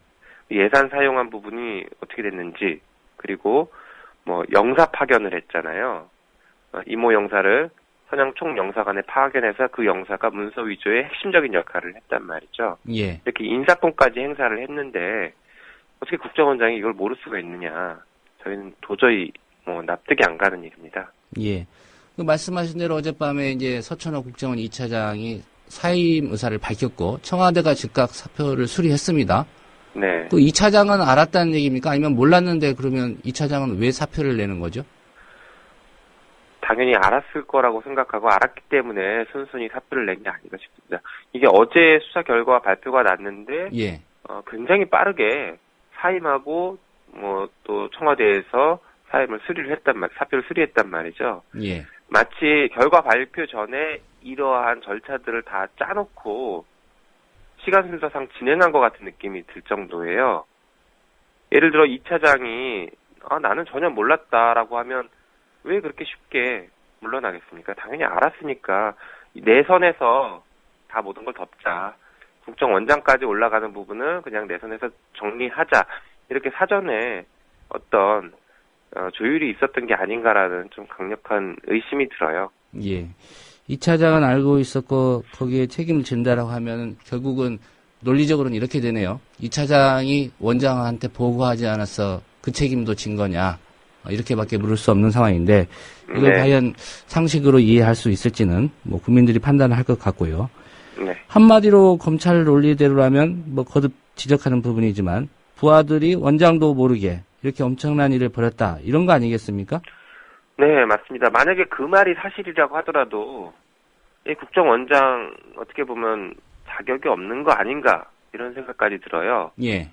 예산 사용한 부분이 어떻게 됐는지, 그리고 영사 파견을 했잖아요. 이모 영사를 선양 총영사관에 파견해서 그 영사가 문서 위조의 핵심적인 역할을 했단 말이죠. 예. 이렇게 인사권까지 행사를 했는데 어떻게 국정원장이 이걸 모를 수가 있느냐. 저희는 도저히 납득이 안 가는 일입니다. 예. 말씀하신 대로 어젯밤에 이제 서천호 국정원 2차장이 사임 의사를 밝혔고 청와대가 즉각 사표를 수리했습니다. 네. 그 2차장은 알았다는 얘기입니까? 아니면 몰랐는데 그러면 2차장은 왜 사표를 내는 거죠? 당연히 알았을 거라고 생각하고 알았기 때문에 순순히 사표를 낸 게 아닌가 싶습니다. 이게 어제 수사 결과 발표가 났는데 예. 굉장히 빠르게 사임하고 또 청와대에서 사임을 사표를 수리했단 말이죠. 예. 마치 결과 발표 전에 이러한 절차들을 다 짜놓고 시간 순서상 진행한 것 같은 느낌이 들 정도예요. 예를 들어 2차장이 나는 전혀 몰랐다라고 하면 왜 그렇게 쉽게 물러나겠습니까? 당연히 알았으니까 내선에서 다 모든 걸 덮자. 국정원장까지 올라가는 부분은 그냥 내선에서 정리하자. 이렇게 사전에 어떤 조율이 있었던 게 아닌가라는 좀 강력한 의심이 들어요. 예. 2차장은 알고 있었고 거기에 책임을 진다라고 하면 결국은 논리적으로는 이렇게 되네요. 2차장이 원장한테 보고하지 않아서 그 책임도 진 거냐. 이렇게밖에 물을 수 없는 상황인데 이걸 네. 과연 상식으로 이해할 수 있을지는 국민들이 판단을 할 것 같고요. 네. 한마디로 검찰 논리대로라면 거듭 지적하는 부분이지만 부하들이 원장도 모르게 이렇게 엄청난 일을 벌였다. 이런 거 아니겠습니까? 네, 맞습니다. 만약에 그 말이 사실이라고 하더라도 이 국정원장 어떻게 보면 자격이 없는 거 아닌가 이런 생각까지 들어요. 예.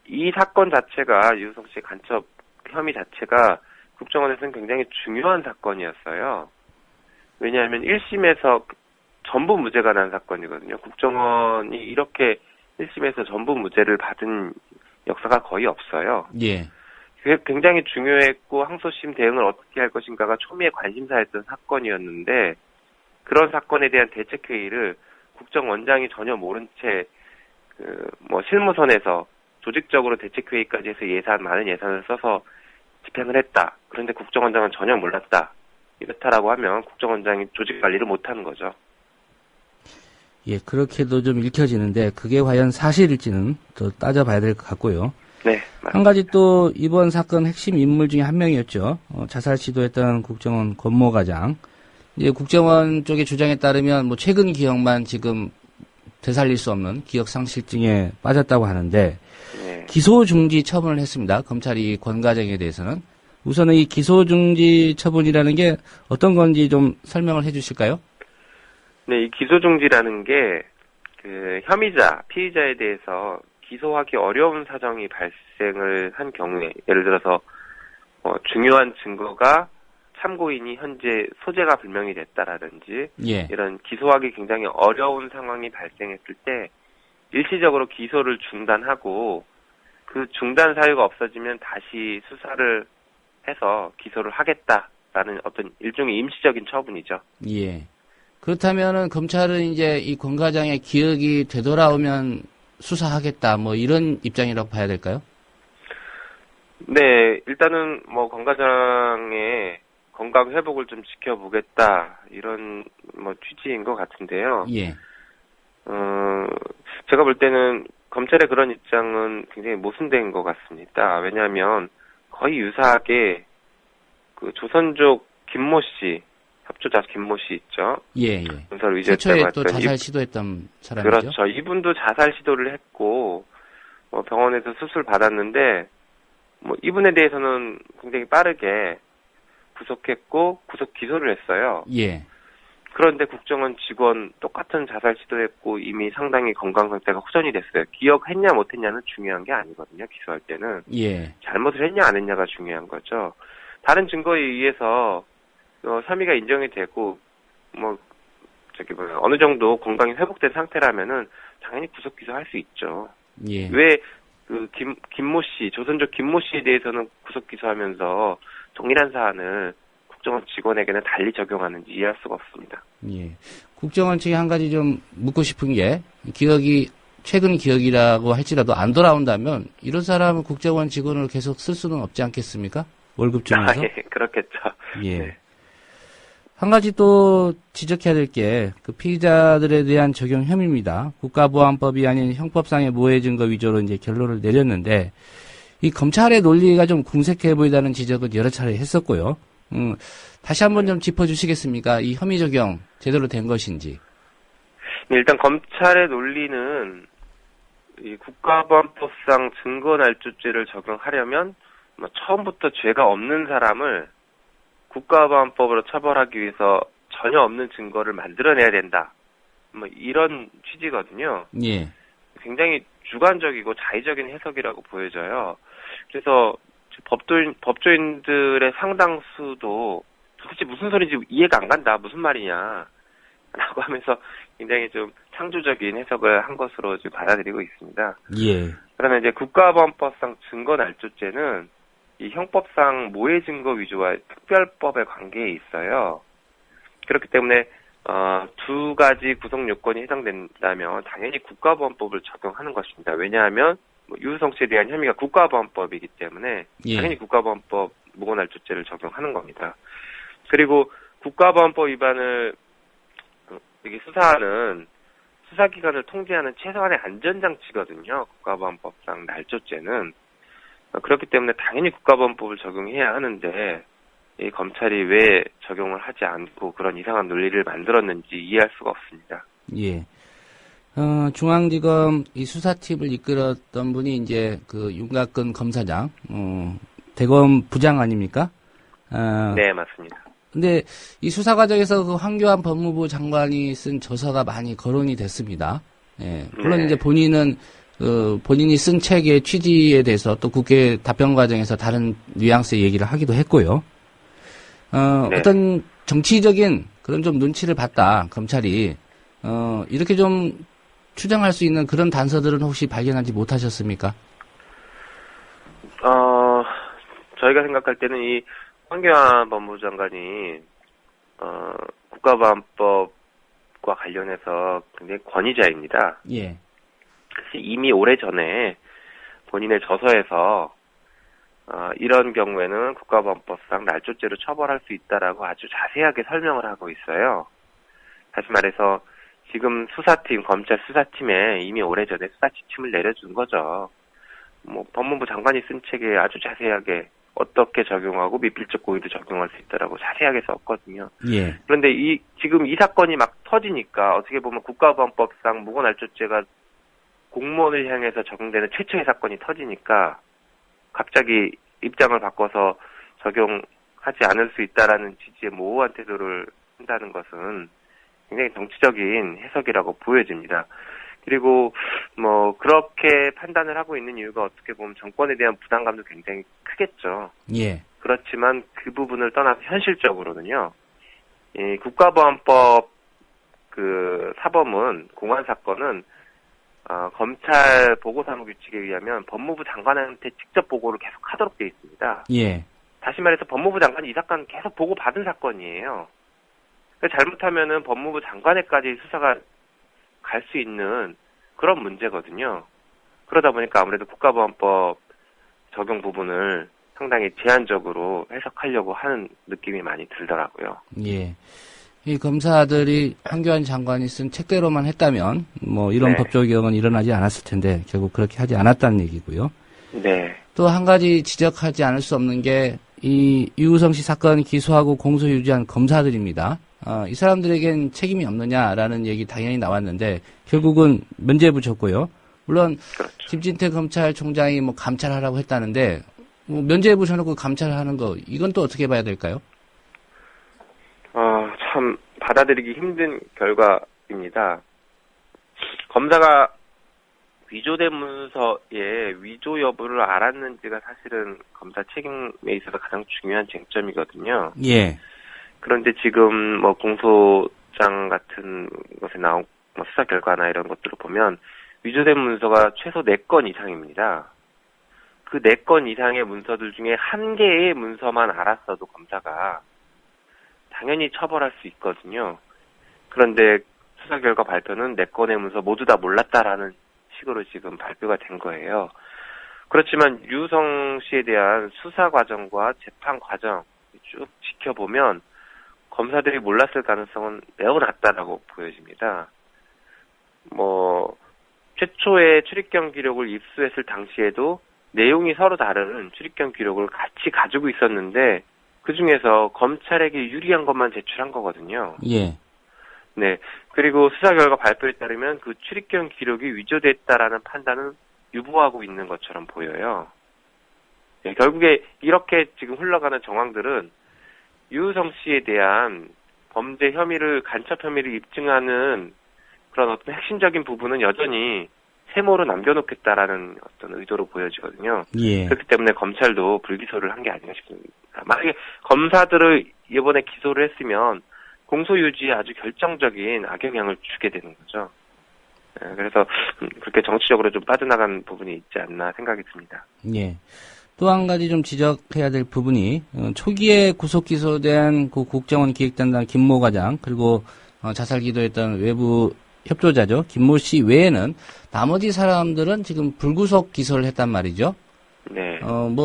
이 사건 자체가 유우성 씨 간첩 혐의 자체가 국정원에서는 굉장히 중요한 사건이었어요. 왜냐하면 1심에서 전부 무죄가 난 사건이거든요. 국정원이 이렇게 1심에서 전부 무죄를 받은 역사가 거의 없어요. 예. 그게 굉장히 중요했고 항소심 대응을 어떻게 할 것인가가 초미의 관심사였던 사건이었는데 그런 사건에 대한 대책회의를 국정원장이 전혀 모른 채 실무선에서 조직적으로 대책회의까지 해서 많은 예산을 써서 집행을 했다. 그런데 국정원장은 전혀 몰랐다. 이렇다라고 하면 국정원장이 조직 관리를 못하는 거죠. 예, 그렇게도 좀 읽혀지는데 그게 과연 사실일지는 더 따져봐야 될 것 같고요. 네, 맞습니다. 한 가지 또 이번 사건 핵심 인물 중에 한 명이었죠. 자살 시도했던 국정원 권모 과장. 이제 국정원 쪽의 주장에 따르면 최근 기억만 지금 되살릴 수 없는 기억상실증에 빠졌다고 하는데 네. 기소중지 처분을 했습니다. 검찰이 권 과장에 대해서는. 우선은 이 기소중지 처분이라는 게 어떤 건지 좀 설명을 해 주실까요? 네, 이 기소중지라는 게 혐의자, 피의자에 대해서 기소하기 어려운 사정이 발생을 한 경우에, 예를 들어서 중요한 증거가 참고인이 현재 소재가 불명이 됐다라든지 예. 이런 기소하기 굉장히 어려운 상황이 발생했을 때 일시적으로 기소를 중단하고 그 중단 사유가 없어지면 다시 수사를 해서 기소를 하겠다라는 어떤 일종의 임시적인 처분이죠. 예. 그렇다면은 검찰은 이제 이 권 과장의 기억이 되돌아오면 수사하겠다 뭐 이런 입장이라고 봐야 될까요? 네, 일단은 권 과장의 건강 회복을 좀 지켜보겠다 이런 취지인 것 같은데요. 예. 제가 볼 때는 검찰의 그런 입장은 굉장히 모순된 것 같습니다. 왜냐하면 거의 유사하게 그 조선족 김모 씨, 협조자 김모 씨 있죠. 예, 예. 문서를 위조했다고 최초에 또 했던 자살 시도했던 사람이죠. 그렇죠. 이분도 자살 시도를 했고 병원에서 수술 받았는데 이분에 대해서는 굉장히 빠르게 구속했고 구속 기소를 했어요. 예. 그런데 국정원 직원 똑같은 자살 시도했고 이미 상당히 건강 상태가 호전이 됐어요. 기억했냐 못했냐는 중요한 게 아니거든요. 기소할 때는. 예. 잘못을 했냐 안 했냐가 중요한 거죠. 다른 증거에 의해서 혐의가 인정이 되고 어느 정도 건강이 회복된 상태라면은 당연히 구속 기소할 수 있죠. 예. 왜 김모 씨, 조선족 김모 씨에 대해서는 구속 기소하면서 동일한 사안을 국정원 직원에게는 달리 적용하는지 이해할 수가 없습니다. 예. 국정원 측에 한 가지 좀 묻고 싶은 게 최근 기억이라고 할지라도 안 돌아온다면 이런 사람은 국정원 직원을 계속 쓸 수는 없지 않겠습니까? 월급 주면서. 예, 그렇겠죠. 예. 네. 한 가지 또 지적해야 될 게 그 피의자들에 대한 적용 혐의입니다. 국가보안법이 아닌 형법상의 모해 증거 위조로 이제 결론을 내렸는데 이 검찰의 논리가 좀 궁색해 보인다는 지적은 여러 차례 했었고요. 다시 한번 좀 짚어주시겠습니까? 이 혐의 적용 제대로 된 것인지. 일단 검찰의 논리는 이 국가보안법상 증거날조죄를 적용하려면 처음부터 죄가 없는 사람을 국가보안법으로 처벌하기 위해서 전혀 없는 증거를 만들어내야 된다. 이런 취지거든요. 예. 굉장히 주관적이고 자의적인 해석이라고 보여져요. 그래서 법조인들의 상당수도 도대체 무슨 소리인지 이해가 안 간다. 무슨 말이냐. 라고 하면서 굉장히 좀 창조적인 해석을 한 것으로 지금 받아들이고 있습니다. 예. 그러면 이제 국가보안법상 증거날조죄는 이 형법상 모해 증거 위조와 특별법의 관계에 있어요. 그렇기 때문에 두 가지 구성 요건이 해당된다면 당연히 국가보안법을 적용하는 것입니다. 왜냐하면 유효성취에 대한 혐의가 국가보안법이기 때문에 예. 당연히 국가보안법 무고날조죄를 적용하는 겁니다. 그리고 국가보안법 위반을 이게 수사하는 수사기관을 통제하는 최소한의 안전장치거든요. 국가보안법상 날조죄는. 그렇기 때문에 당연히 국가보안법을 적용해야 하는데 이 검찰이 왜 적용을 하지 않고 그런 이상한 논리를 만들었는지 이해할 수가 없습니다. 예. 중앙지검 이 수사팀을 이끌었던 분이 이제 그 윤곽근 검사장, 대검 부장 아닙니까? 네, 맞습니다. 근데 이 수사 과정에서 그 황교안 법무부 장관이 쓴 저서가 많이 거론이 됐습니다. 예. 물론 네. 이제 본인이 쓴 책의 취지에 대해서 또 국회 답변 과정에서 다른 뉘앙스의 얘기를 하기도 했고요. 네. 어떤 정치적인 그런 좀 눈치를 봤다, 검찰이. 이렇게 좀 추정할 수 있는 그런 단서들은 혹시 발견하지 못하셨습니까? 저희가 생각할 때는 이 황교안 법무부 장관이, 국가보안법과 관련해서 굉장히 권위자입니다. 예. 이미 오래전에 본인의 저서에서 이런 경우에는 국가보안법상 날조죄로 처벌할 수 있다라고 아주 자세하게 설명을 하고 있어요. 다시 말해서 지금 수사팀, 검찰 수사팀에 이미 오래전에 수사 지침을 내려준 거죠. 법무부 장관이 쓴 책에 아주 자세하게 어떻게 적용하고 미필적 고의도 적용할 수 있다라고 자세하게 썼거든요. 예. 그런데 지금 이 사건이 막 터지니까 어떻게 보면 국가보안법상 무고날조죄가 공무원을 향해서 적용되는 최초의 사건이 터지니까 갑자기 입장을 바꿔서 적용하지 않을 수 있다라는 취지의 모호한 태도를 한다는 것은 굉장히 정치적인 해석이라고 보여집니다. 그리고 그렇게 판단을 하고 있는 이유가 어떻게 보면 정권에 대한 부담감도 굉장히 크겠죠. 예. 그렇지만 그 부분을 떠나서 현실적으로는요. 이 국가보안법 그 사범은 공안 사건은 검찰 보고사무규칙에 의하면 법무부 장관한테 직접 보고를 계속 하도록 되어 있습니다. 예. 다시 말해서 법무부 장관이 이 사건 계속 보고받은 사건이에요. 잘못하면은 법무부 장관에까지 수사가 갈 수 있는 그런 문제거든요. 그러다 보니까 아무래도 국가보안법 적용 부분을 상당히 제한적으로 해석하려고 하는 느낌이 많이 들더라고요. 예. 이 검사들이 황교안 장관이 쓴 책대로만 했다면 이런 네. 법적 경우는 일어나지 않았을 텐데 결국 그렇게 하지 않았다는 얘기고요. 네. 또 한 가지 지적하지 않을 수 없는 게 이 유우성 씨 사건 기소하고 공소 유지한 검사들입니다. 이 사람들에겐 책임이 없느냐라는 얘기 당연히 나왔는데 결국은 면죄부셨고요. 물론 그렇죠. 김진태 검찰총장이 감찰하라고 했다는데 면죄부셔놓고 감찰하는 거 이건 또 어떻게 봐야 될까요? 참 받아들이기 힘든 결과입니다. 검사가 위조된 문서의 위조 여부를 알았는지가 사실은 검사 책임에 있어서 가장 중요한 쟁점이거든요. 예. 그런데 지금 공소장 같은 것에 나온 수사 결과나 이런 것들을 보면 위조된 문서가 최소 4건 이상입니다. 그 4건 이상의 문서들 중에 1개의 문서만 알았어도 검사가 당연히 처벌할 수 있거든요. 그런데 수사 결과 발표는 4건의 문서 모두 다 몰랐다라는 식으로 지금 발표가 된 거예요. 그렇지만 유우성 씨에 대한 수사 과정과 재판 과정 쭉 지켜보면 검사들이 몰랐을 가능성은 매우 낮다라고 보여집니다. 최초의 출입경 기록을 입수했을 당시에도 내용이 서로 다른 출입경 기록을 같이 가지고 있었는데 그 중에서 검찰에게 유리한 것만 제출한 거거든요. 예. 네. 그리고 수사 결과 발표에 따르면 그 출입경 기록이 위조됐다라는 판단은 유보하고 있는 것처럼 보여요. 네, 결국에 이렇게 지금 흘러가는 정황들은 유우성 씨에 대한 범죄 혐의를, 간첩 혐의를 입증하는 그런 어떤 핵심적인 부분은 여전히 세모로 남겨놓겠다라는 어떤 의도로 보여지거든요. 예. 그렇기 때문에 검찰도 불기소를 한 게 아닌가 싶습니다. 만약에 검사들을 이번에 기소를 했으면 공소유지에 아주 결정적인 악영향을 주게 되는 거죠. 그래서 그렇게 정치적으로 좀 빠져나간 부분이 있지 않나 생각이 듭니다. 예. 또 한 가지 좀 지적해야 될 부분이 초기에 구속 기소된 그 국정원 기획단장 김모 과장 그리고 자살 기도했던 외부 협조자죠. 김모 씨 외에는 나머지 사람들은 지금 불구속 기소를 했단 말이죠. 네.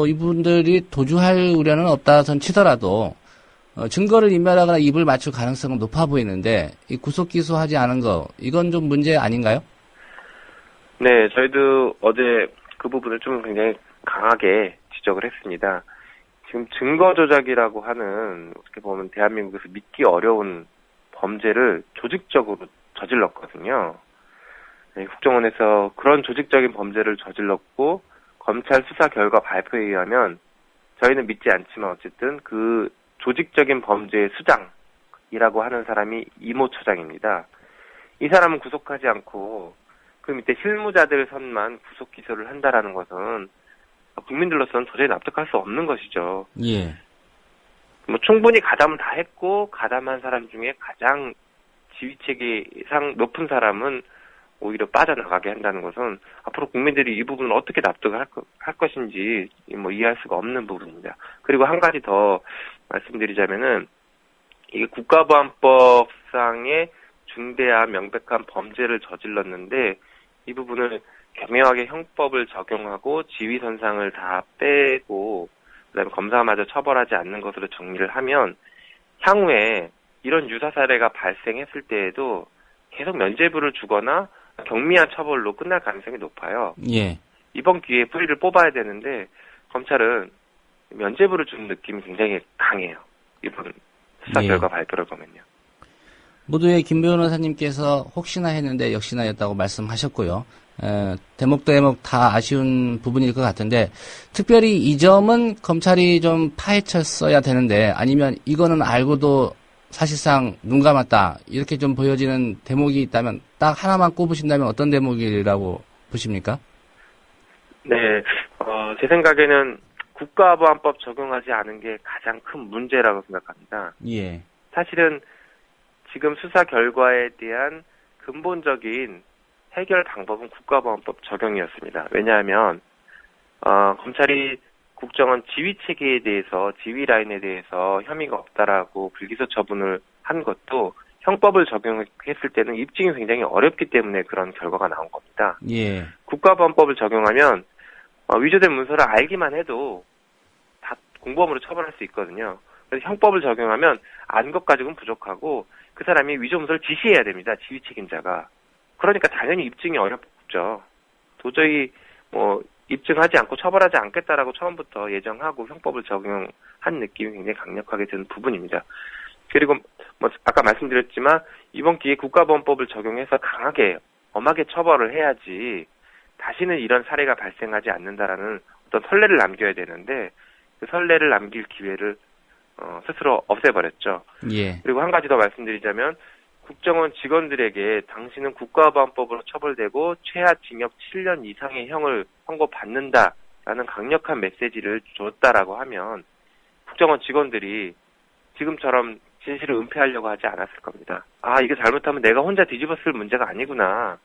이분들이 도주할 우려는 없다선 치더라도 증거를 인멸하거나 입을 맞출 가능성은 높아 보이는데 이 구속 기소하지 않은 거 이건 좀 문제 아닌가요? 네, 저희도 어제 그 부분을 좀 굉장히 강하게 지적을 했습니다. 지금 증거 조작이라고 하는 어떻게 보면 대한민국에서 믿기 어려운 범죄를 조직적으로 저질렀거든요. 네, 국정원에서 그런 조직적인 범죄를 저질렀고 검찰 수사 결과 발표에 의하면 저희는 믿지 않지만 어쨌든 그 조직적인 범죄의 수장이라고 하는 사람이 이모 처장입니다. 이 사람은 구속하지 않고 그 밑에 실무자들 선만 구속 기소를 한다라는 것은 국민들로서는 도저히 납득할 수 없는 것이죠. 예. 충분히 가담은 다 했고 가담한 사람 중에 가장 지휘체계상 높은 사람은 오히려 빠져나가게 한다는 것은 앞으로 국민들이 이 부분을 어떻게 납득을 할 것인지 이해할 수가 없는 부분입니다. 그리고 한 가지 더 말씀드리자면은 이게 국가보안법상의 중대한 명백한 범죄를 저질렀는데 이 부분을 교묘하게 형법을 적용하고 지위선상을 다 빼고 그다음에 검사마저 처벌하지 않는 것으로 정리를 하면 향후에 이런 유사 사례가 발생했을 때에도 계속 면죄부를 주거나 경미한 처벌로 끝날 가능성이 높아요. 예. 이번 기회에 뿌리를 뽑아야 되는데 검찰은 면죄부를 주는 느낌이 굉장히 강해요. 이번 수사 예. 결과 발표를 보면요. 모두의 김 변호사님께서 혹시나 했는데 역시나였다고 말씀하셨고요. 대목 다 아쉬운 부분일 것 같은데 특별히 이 점은 검찰이 좀 파헤쳤어야 되는데 아니면 이거는 알고도 사실상 눈 감았다 이렇게 좀 보여지는 대목이 있다면 딱 하나만 꼽으신다면 어떤 대목이라고 보십니까? 네, 제 생각에는 국가보안법 적용하지 않은 게 가장 큰 문제라고 생각합니다. 예. 사실은 지금 수사 결과에 대한 근본적인 해결 방법은 국가보안법 적용이었습니다. 왜냐하면 검찰이 국정원 지휘 체계에 대해서 지휘 라인에 대해서 혐의가 없다라고 불기소 처분을 한 것도 형법을 적용했을 때는 입증이 굉장히 어렵기 때문에 그런 결과가 나온 겁니다. 예. 국가보안법을 적용하면 위조된 문서를 알기만 해도 다 공범으로 처벌할 수 있거든요. 그래서 형법을 적용하면 안 것 가지고는 부족하고 그 사람이 위조 문서를 지시해야 됩니다. 지휘 책임자가. 그러니까 당연히 입증이 어렵죠. 도저히 입증하지 않고 처벌하지 않겠다라고 처음부터 예정하고 형법을 적용한 느낌이 굉장히 강력하게 드는 부분입니다. 그리고 아까 말씀드렸지만 이번 기회에 국가보안법을 적용해서 강하게 엄하게 처벌을 해야지 다시는 이런 사례가 발생하지 않는다라는 어떤 선례를 남겨야 되는데 그 선례를 남길 기회를 스스로 없애버렸죠. 예. 그리고 한 가지 더 말씀드리자면 국정원 직원들에게 당신은 국가보안법으로 처벌되고 최하 징역 7년 이상의 형을 선고받는다라는 강력한 메시지를 줬다라고 하면 국정원 직원들이 지금처럼 진실을 은폐하려고 하지 않았을 겁니다. 이게 잘못하면 내가 혼자 뒤집었을 문제가 아니구나.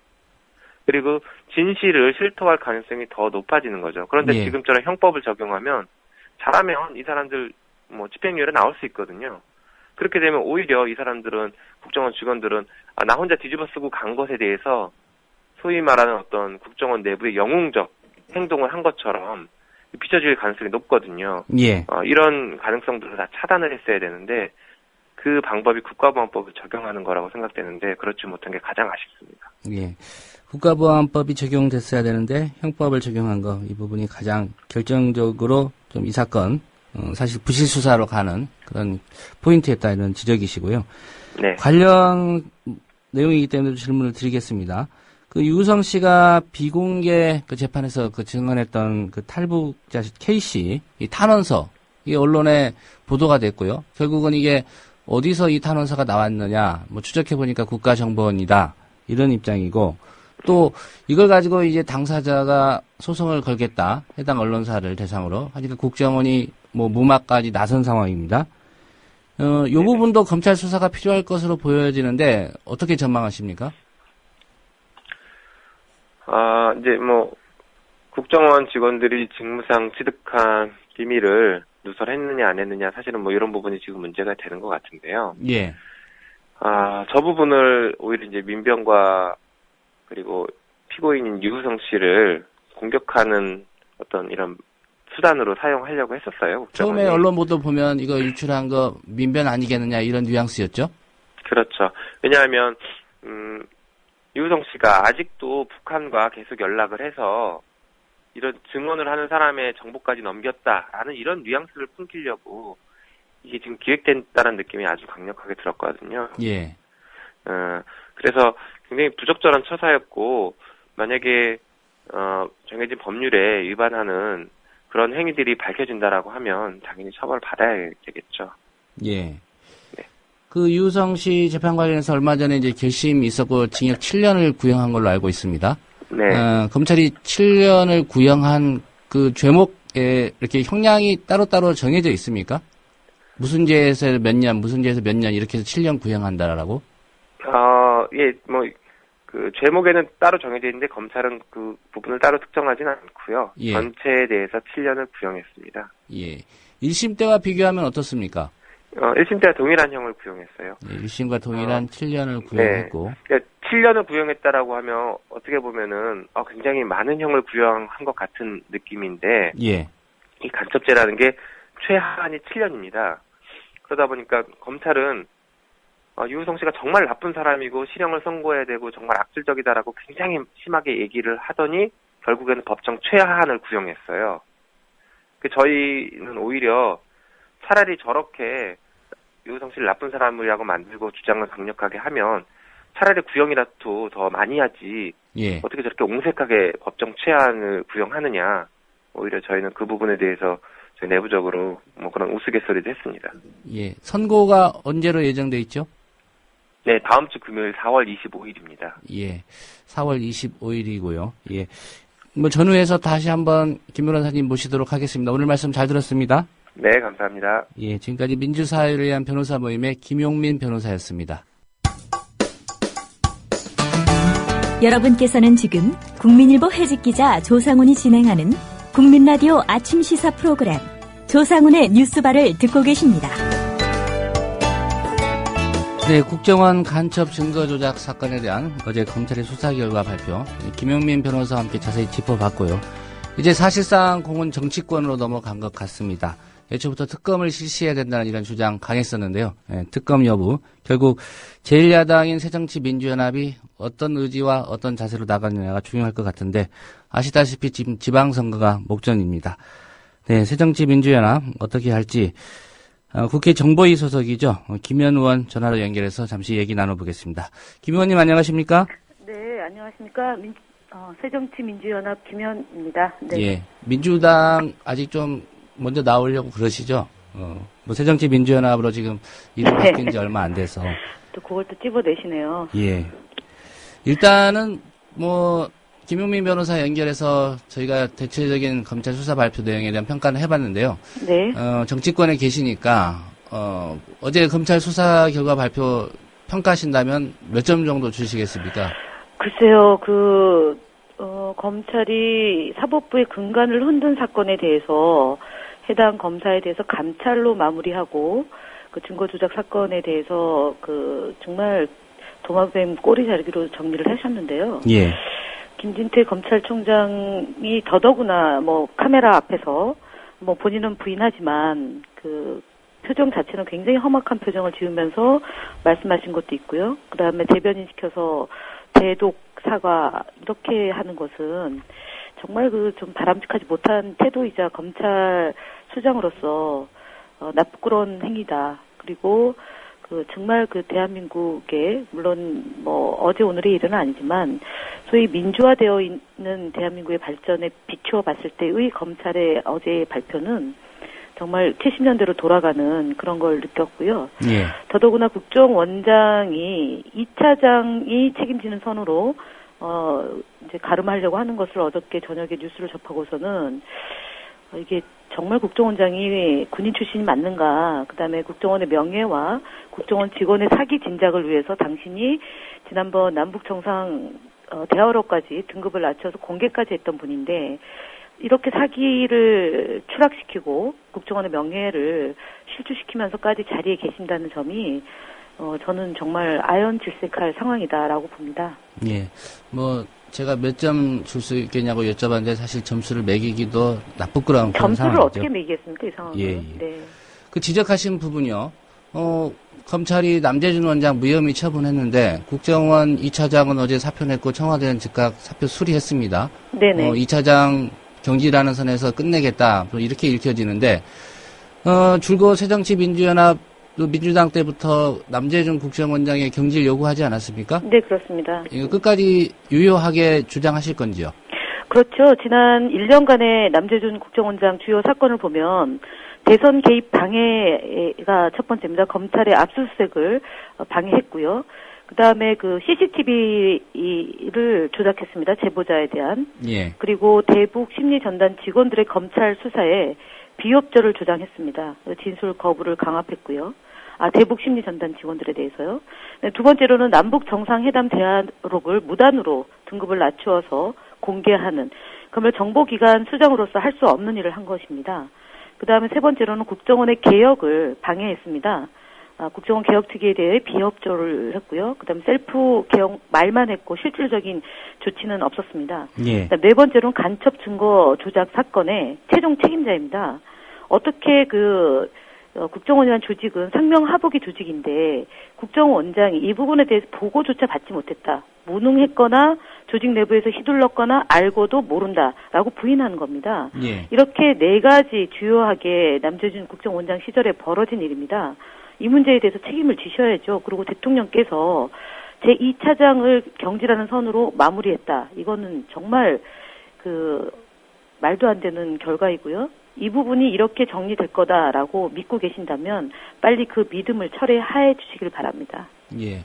그리고 진실을 실토할 가능성이 더 높아지는 거죠. 그런데 예. 지금처럼 형법을 적용하면 잘하면 이 사람들 집행유예로 나올 수 있거든요. 그렇게 되면 오히려 이 사람들은 국정원 직원들은 나 혼자 뒤집어 쓰고 간 것에 대해서 소위 말하는 어떤 국정원 내부의 영웅적 행동을 한 것처럼 비춰질 가능성이 높거든요. 예. 이런 가능성들을 다 차단을 했어야 되는데 그 방법이 국가보안법을 적용하는 거라고 생각되는데 그렇지 못한 게 가장 아쉽습니다. 예. 국가보안법이 적용됐어야 되는데 형법을 적용한 거 이 부분이 가장 결정적으로 좀 이 사건 사실 부실 수사로 가는 그런 포인트였다 이런 지적이시고요. 네. 관련 내용이기 때문에 질문을 드리겠습니다. 그 유성 씨가 비공개 그 재판에서 그 증언했던 그 탈북자 K씨 이 탄원서 이게 언론에 보도가 됐고요. 결국은 이게 어디서 이 탄원서가 나왔느냐 추적해 보니까 국가정보원이다 이런 입장이고 또 이걸 가지고 이제 당사자가 소송을 걸겠다 해당 언론사를 대상으로 하니까 국정원이 무마까지 나선 상황입니다. 이 부분도 검찰 수사가 필요할 것으로 보여지는데 어떻게 전망하십니까? 이제 국정원 직원들이 직무상 취득한 비밀을 누설했느냐 안 했느냐 사실은 이런 부분이 지금 문제가 되는 것 같은데요. 예. 저 부분을 오히려 이제 민변과 그리고 피고인인 유우성 씨를 공격하는 어떤 이런 수단으로 사용하려고 했었어요. 국정원이. 처음에 언론 보도 보면 이거 유출한 거 민변 아니겠느냐 이런 뉘앙스였죠? 그렇죠. 왜냐하면 유우성 씨가 아직도 북한과 계속 연락을 해서 이런 증언을 하는 사람의 정보까지 넘겼다라는 이런 뉘앙스를 풍기려고 이게 지금 기획됐다는 느낌이 아주 강력하게 들었거든요. 예. 그래서 굉장히 부적절한 처사였고 만약에 정해진 법률에 위반하는 그런 행위들이 밝혀진다라고 하면 당연히 처벌을 받아야 되겠죠. 예. 네. 그 유성 씨 재판 관련해서 얼마 전에 이제 결심이 있었고 징역 7년을 구형한 걸로 알고 있습니다. 네. 검찰이 7년을 구형한 그 죄목에 이렇게 형량이 따로따로 정해져 있습니까? 무슨 죄에서 몇 년, 무슨 죄에서 몇 년 이렇게 해서 7년 구형한다라고? 예, 그 죄목에는 따로 정해져 있는데 검찰은 그 부분을 따로 특정하지는 않고요. 예. 전체에 대해서 7년을 구형했습니다. 예. 1심 때와 비교하면 어떻습니까? 1심 때와 동일한 형을 구형했어요. 예, 1심과 동일한 7년을 구형했고. 네. 그러니까 7년을 구형했다라고 하면 어떻게 보면은 굉장히 많은 형을 구형한 것 같은 느낌인데 예. 이 간첩죄라는 게 최하한이 7년입니다. 그러다 보니까 검찰은 유우성 씨가 정말 나쁜 사람이고 실형을 선고해야 되고 정말 악질적이다라고 굉장히 심하게 얘기를 하더니 결국에는 법정 최하한을 구형했어요. 저희는 오히려 차라리 저렇게 유호성 씨를 나쁜 사람이라고 만들고 주장을 강력하게 하면 차라리 구형이라도 더 많이 하지. 예. 어떻게 저렇게 옹색하게 법정 최한을 구형하느냐. 오히려 저희는 그 부분에 대해서 저희 내부적으로 뭐 그런 우스갯소리도 했습니다. 예. 선고가 언제로 예정돼 있죠? 네, 다음 주 금요일 4월 25일입니다. 예. 4월 25일이고요. 예. 뭐 전후에서 다시 한번 김 변호사님 모시도록 하겠습니다. 오늘 말씀 잘 들었습니다. 네, 감사합니다. 예, 지금까지 민주사회를 위한 변호사 모임의 김용민 변호사였습니다. 여러분께서는 지금 국민일보 해직기자 조상훈이 진행하는 국민라디오 아침 시사 프로그램 조상훈의 뉴스바를 듣고 계십니다. 네, 국정원 간첩 증거 조작 사건에 대한 어제 검찰의 수사 결과 발표, 김용민 변호사와 함께 자세히 짚어봤고요. 이제 사실상 공은 정치권으로 넘어간 것 같습니다. 애초부터 특검을 실시해야 된다는 이런 주장 강했었는데요. 네, 특검 여부, 결국 제1야당인 새정치민주연합이 어떤 의지와 어떤 자세로 나가느냐가 중요할 것 같은데 아시다시피 지금 지방선거가 목전입니다. 네, 새정치민주연합 어떻게 할지 국회 정보위 소속이죠. 김현 의원 전화로 연결해서 잠시 얘기 나눠보겠습니다. 김 의원님 안녕하십니까? 네, 안녕하십니까. 새정치민주연합 김현입니다. 네. 예, 민주당 아직 좀 먼저 나오려고 그러시죠? 뭐 새정치민주연합으로 지금 이름 바뀐 지 얼마 안 돼서. 또 그걸 또 찝어내시네요. 예. 일단은 뭐 김용민 변호사 연결해서 저희가 대체적인 검찰 수사 발표 내용에 대한 평가를 해봤는데요. 네. 정치권에 계시니까 어제 검찰 수사 결과 발표 평가하신다면 몇 점 정도 주시겠습니까? 글쎄요, 검찰이 사법부의 근간을 흔든 사건에 대해서 해당 검사에 대해서 감찰로 마무리하고 그 증거 조작 사건에 대해서 정말 도마뱀 꼬리 자르기로 정리를 하셨는데요. 예. 김진태 검찰총장이 더더구나 카메라 앞에서 본인은 부인하지만 표정 자체는 굉장히 험악한 표정을 지으면서 말씀하신 것도 있고요. 그다음에 대변인 시켜서 대독 사과 이렇게 하는 것은 정말 좀 바람직하지 못한 태도이자 검찰 수장으로서 나쁘끄러운 행위다. 그리고 정말 대한민국에 물론 어제 오늘의 일은 아니지만 소위 민주화되어 있는 대한민국의 발전에 비추어 봤을 때의 검찰의 어제의 발표는 정말 70년대로 돌아가는 그런 걸 느꼈고요. 예. 더더구나 국정원장이 2차장이 책임지는 선으로 이제 가름하려고 하는 것을 어저께 저녁에 뉴스를 접하고서는 이게 정말 국정원장이 군인 출신이 맞는가, 그다음에 국정원의 명예와 국정원 직원의 사기 진작을 위해서 당신이 지난번 남북 정상 대화로까지 등급을 낮춰서 공개까지 했던 분인데 이렇게 사기를 추락시키고 국정원의 명예를 실추시키면서까지 자리에 계신다는 점이 저는 정말 아연질색할 상황이다라고 봅니다. 예, 제가 몇 점 줄 수 있겠냐고 여쭤봤는데 사실 점수를 매기기도 나쁘끄러운 그런 점수를 상황이죠. 어떻게 매기겠습니까, 이 상황은? 예. 네. 그 지적하신 부분이요. 검찰이 남재준 원장 무혐의 처분했는데 국정원 2차장은 어제 사표 냈고 청와대는 즉각 사표 수리했습니다. 네네. 2차장 경질하는 선에서 끝내겠다. 이렇게 읽혀지는데 줄곧 새정치민주연합 민주당 때부터 남재준 국정원장의 경질 요구하지 않았습니까? 네, 그렇습니다. 이거 끝까지 유효하게 주장하실 건지요? 그렇죠. 지난 1년간의 남재준 국정원장 주요 사건을 보면 대선 개입 방해가 첫 번째입니다. 검찰의 압수수색을 방해했고요. 그다음에 CCTV를 조작했습니다. 제보자에 대한. 예. 그리고 대북 심리전단 직원들의 검찰 수사에 비협조를 조장했습니다. 진술 거부를 강압했고요. 대북 심리전단 직원들에 대해서요. 두 번째로는 남북 정상회담 대화록을 무단으로 등급을 낮추어서 공개하는, 그러면 정보기관 수장으로서 할 수 없는 일을 한 것입니다. 그 다음에 세 번째로는 국정원의 개혁을 방해했습니다. 국정원 개혁특위에 대해 비협조를 했고요. 그 다음에 셀프 개혁 말만 했고 실질적인 조치는 없었습니다. 예. 네 번째로는 간첩 증거 조작 사건의 최종 책임자입니다. 어떻게 국정원이라는 조직은 상명하복의 조직인데 국정원장이 이 부분에 대해서 보고조차 받지 못했다. 무능했거나 조직 내부에서 휘둘렀거나 알고도 모른다라고 부인하는 겁니다. 예. 이렇게 네 가지 주요하게 남재준 국정원장 시절에 벌어진 일입니다. 이 문제에 대해서 책임을 지셔야죠. 그리고 대통령께서 제2차장을 경질하는 선으로 마무리했다. 이거는 정말 말도 안 되는 결과이고요. 이 부분이 이렇게 정리될 거다라고 믿고 계신다면 빨리 그 믿음을 철회하여 주시길 바랍니다. 예.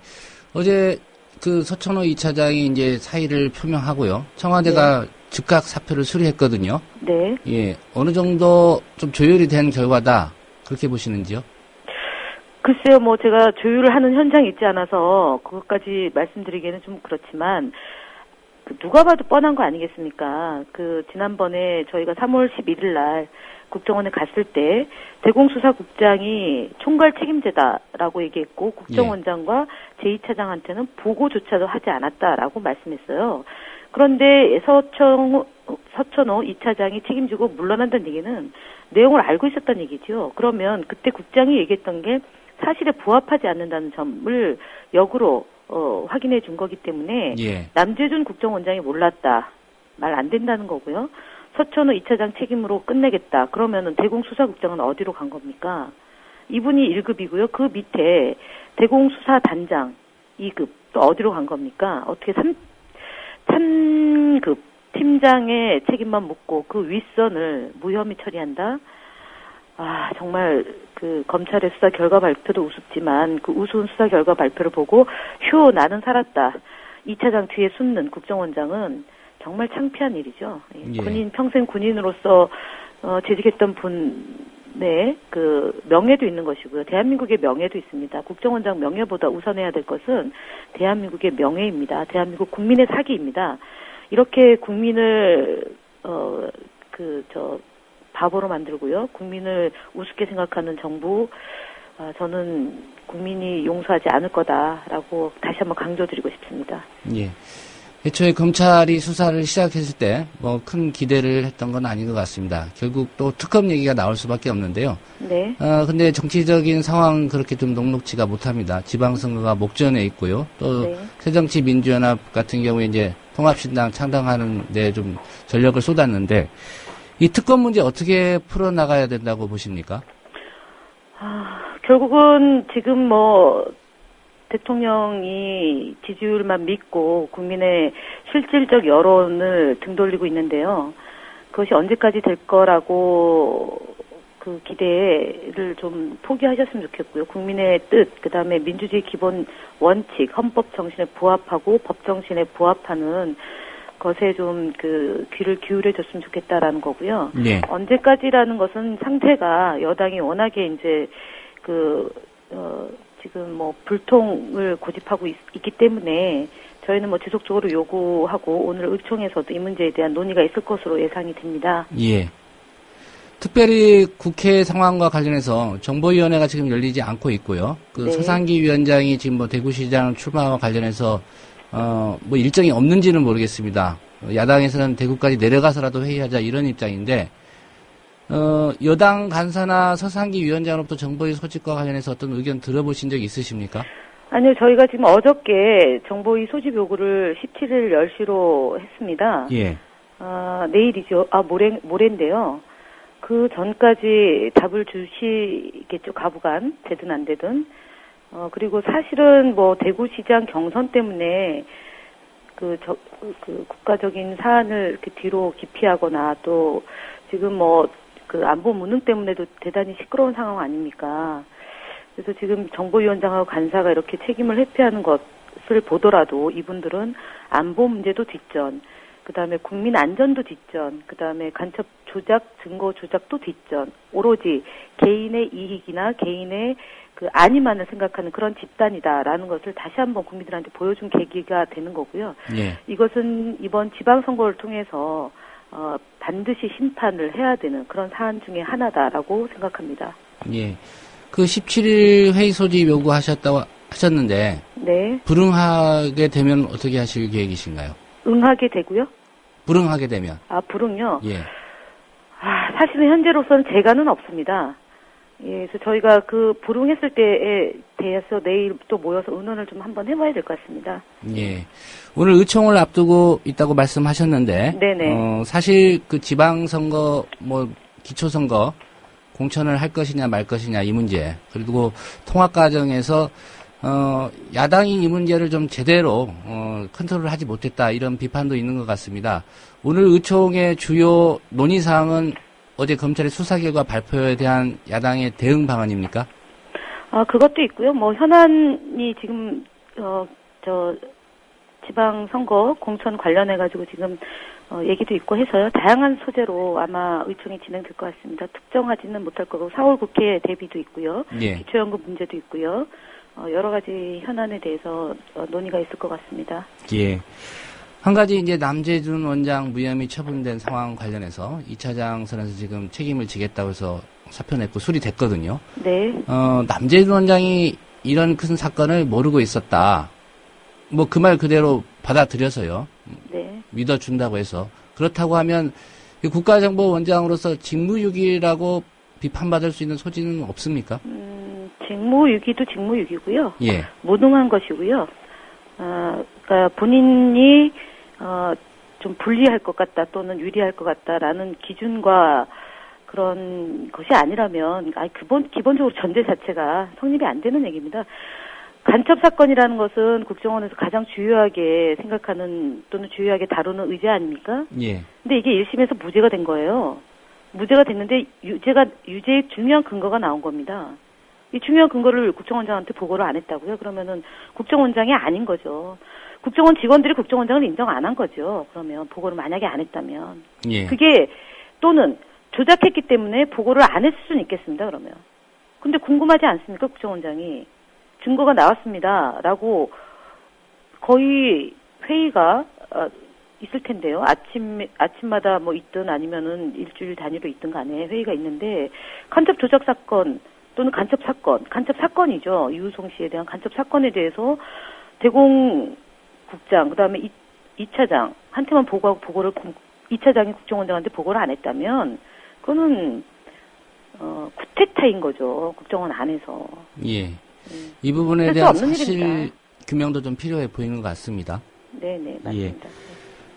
어제 서천호 2차장이 이제 사의를 표명하고요. 청와대가 네. 즉각 사표를 수리했거든요. 네. 예. 어느 정도 좀 조율이 된 결과다. 그렇게 보시는지요? 글쎄요, 제가 조율을 하는 현장이 있지 않아서 그것까지 말씀드리기에는 좀 그렇지만, 누가 봐도 뻔한 거 아니겠습니까? 지난번에 저희가 3월 11일 날 국정원에 갔을 때 대공수사국장이 총괄 책임제다라고 얘기했고, 국정원장과 제2차장한테는 보고조차도 하지 않았다라고 말씀했어요. 그런데 서천호 2차장이 책임지고 물러난다는 얘기는 내용을 알고 있었다는 얘기죠. 그러면 그때 국장이 얘기했던 게 사실에 부합하지 않는다는 점을 역으로 확인해 준 거기 때문에 예. 남재준 국정원장이 몰랐다. 말 안 된다는 거고요. 서천호 2차장 책임으로 끝내겠다. 그러면은 대공수사국장은 어디로 간 겁니까? 이분이 1급이고요. 그 밑에 대공수사단장 2급 또 어디로 간 겁니까? 어떻게 3급 팀장의 책임만 묻고 그 윗선을 무혐의 처리한다? 정말 검찰의 수사 결과 발표도 우습지만 그 우스운 수사 결과 발표를 보고 휴 나는 살았다. 2차장 뒤에 숨는 국정원장은 정말 창피한 일이죠. 예. 평생 군인으로서 재직했던 분의 명예도 있는 것이고요. 대한민국의 명예도 있습니다. 국정원장 명예보다 우선해야 될 것은 대한민국의 명예입니다. 대한민국 국민의 사기입니다. 이렇게 국민을 바보로 만들고요. 국민을 우습게 생각하는 정부, 저는 국민이 용서하지 않을 거다라고 다시 한번 강조드리고 싶습니다. 예. 애초에 검찰이 수사를 시작했을 때 큰 기대를 했던 건 아닌 것 같습니다. 결국 또 특검 얘기가 나올 수밖에 없는데요. 네. 근데 정치적인 상황 그렇게 좀 녹록지가 못합니다. 지방선거가 목전에 있고요. 또 네. 새정치민주연합 같은 경우에 이제 통합신당 창당하는 데 좀 전력을 쏟았는데 이 특검 문제 어떻게 풀어나가야 된다고 보십니까? 결국은 지금 대통령이 지지율만 믿고 국민의 실질적 여론을 등돌리고 있는데요. 그것이 언제까지 될 거라고 기대를 좀 포기하셨으면 좋겠고요. 국민의 뜻, 그다음에 민주주의 기본 원칙, 헌법 정신에 부합하고 법 정신에 부합하는 것에 좀 귀를 기울여 줬으면 좋겠다라는 거고요. 네. 언제까지라는 것은 상태가 여당이 워낙에 이제 지금 불통을 고집하고 있기 때문에 저희는 지속적으로 요구하고 오늘 의총에서도 이 문제에 대한 논의가 있을 것으로 예상이 됩니다. 예. 특별히 국회 상황과 관련해서 정보위원회가 지금 열리지 않고 있고요. 네. 서상기 위원장이 지금 대구시장 출마와 관련해서 일정이 없는지는 모르겠습니다. 야당에서는 대구까지 내려가서라도 회의하자 이런 입장인데 여당 간사나 서상기 위원장으로부터 정보위 소집과 관련해서 어떤 의견 들어보신 적 있으십니까? 아니요, 저희가 지금 어저께 정보위 소집 요구를 17일 10시로 했습니다. 예. 내일이죠. 모레인데요. 그 전까지 답을 주시겠죠. 가부간 되든 안 되든. 그리고 사실은 대구시장 경선 때문에 국가적인 사안을 이렇게 뒤로 기피하거나 또 지금 안보 무능 때문에도 대단히 시끄러운 상황 아닙니까? 그래서 지금 정보위원장하고 간사가 이렇게 책임을 회피하는 것을 보더라도 이분들은 안보 문제도 뒷전, 그 다음에 국민 안전도 뒷전, 그 다음에 간첩 조작, 증거 조작도 뒷전, 오로지 개인의 이익이나 개인의 안위만을 생각하는 그런 집단이다라는 것을 다시 한번 국민들한테 보여준 계기가 되는 거고요. 예. 이것은 이번 지방선거를 통해서 반드시 심판을 해야 되는 그런 사안 중에 하나다라고 생각합니다. 예. 17일 회의 소집 요구하셨는데. 네. 불응하게 되면 어떻게 하실 계획이신가요? 응하게 되고요? 불응하게 되면. 불응요? 예. 사실은 현재로서는 재간은 없습니다. 예, 그래서 저희가 그 불응했을 때에 대해서 내일 또 모여서 의논을 좀 한번 해봐야 될 것 같습니다. 예. 오늘 의총을 앞두고 있다고 말씀하셨는데, 네네. 사실 그 지방선거, 기초선거, 공천을 할 것이냐 말 것이냐 이 문제, 그리고 통합 과정에서, 야당이 이 문제를 좀 제대로, 컨트롤을 하지 못했다, 이런 비판도 있는 것 같습니다. 오늘 의총의 주요 논의사항은 어제 검찰의 수사 결과 발표에 대한 야당의 대응 방안입니까? 그것도 있고요. 현안이 지금, 지방선거 공천 관련해가지고 지금, 얘기도 있고 해서요. 다양한 소재로 아마 의총이 진행될 것 같습니다. 특정하지는 못할 거고, 4월 국회 대비도 있고요. 예. 기초연금 문제도 있고요. 여러 가지 현안에 대해서 논의가 있을 것 같습니다. 예. 한 가지 이제 남재준 원장 무혐의 처분된 상황 관련해서 2차장 선에서 지금 책임을 지겠다고 해서 사표 냈고 수리됐거든요. 네. 남재준 원장이 이런 큰 사건을 모르고 있었다. 그 말 그대로 받아들여서요. 네. 믿어준다고 해서. 그렇다고 하면 국가정보원장으로서 직무유기라고 비판받을 수 있는 소지는 없습니까? 직무유기도 직무유기고요. 예. 무능한 것이고요. 그러니까 본인이 좀 불리할 것 같다 또는 유리할 것 같다라는 기준과 그런 것이 아니라면 기본적으로 전제 자체가 성립이 안 되는 얘기입니다. 간첩 사건이라는 것은 국정원에서 가장 중요하게 생각하는 또는 중요하게 다루는 의제 아닙니까? 예. 근데 이게 1심에서 무죄가 된 거예요. 무죄가 됐는데 유죄의 중요한 근거가 나온 겁니다. 이 중요한 근거를 국정원장한테 보고를 안 했다고요? 그러면은 국정원장이 아닌 거죠. 국정원 직원들이 국정원장을 인정 안 한 거죠. 그러면 보고를 만약에 안 했다면. 예. 그게 또는 조작했기 때문에 보고를 안 했을 수는 있겠습니다. 그러면. 근데 궁금하지 않습니까? 국정원장이. 증거가 나왔습니다. 라고 거의 회의가 있을 텐데요. 아침마다 있든 아니면은 일주일 단위로 있든 간에 회의가 있는데 간첩 조작 사건 또는 간첩 사건이죠. 유우송 씨에 대한 간첩 사건에 대해서 대공국장, 그 다음에 2차장, 한테만 보고하고 보고를 2차장이 국정원장한테 보고를 안 했다면, 그거는, 쿠데타인 거죠. 국정원 안에서. 예. 이 부분에 대한 사실 규명도 좀 필요해 보이는 것 같습니다. 네네, 맞습니다. 예.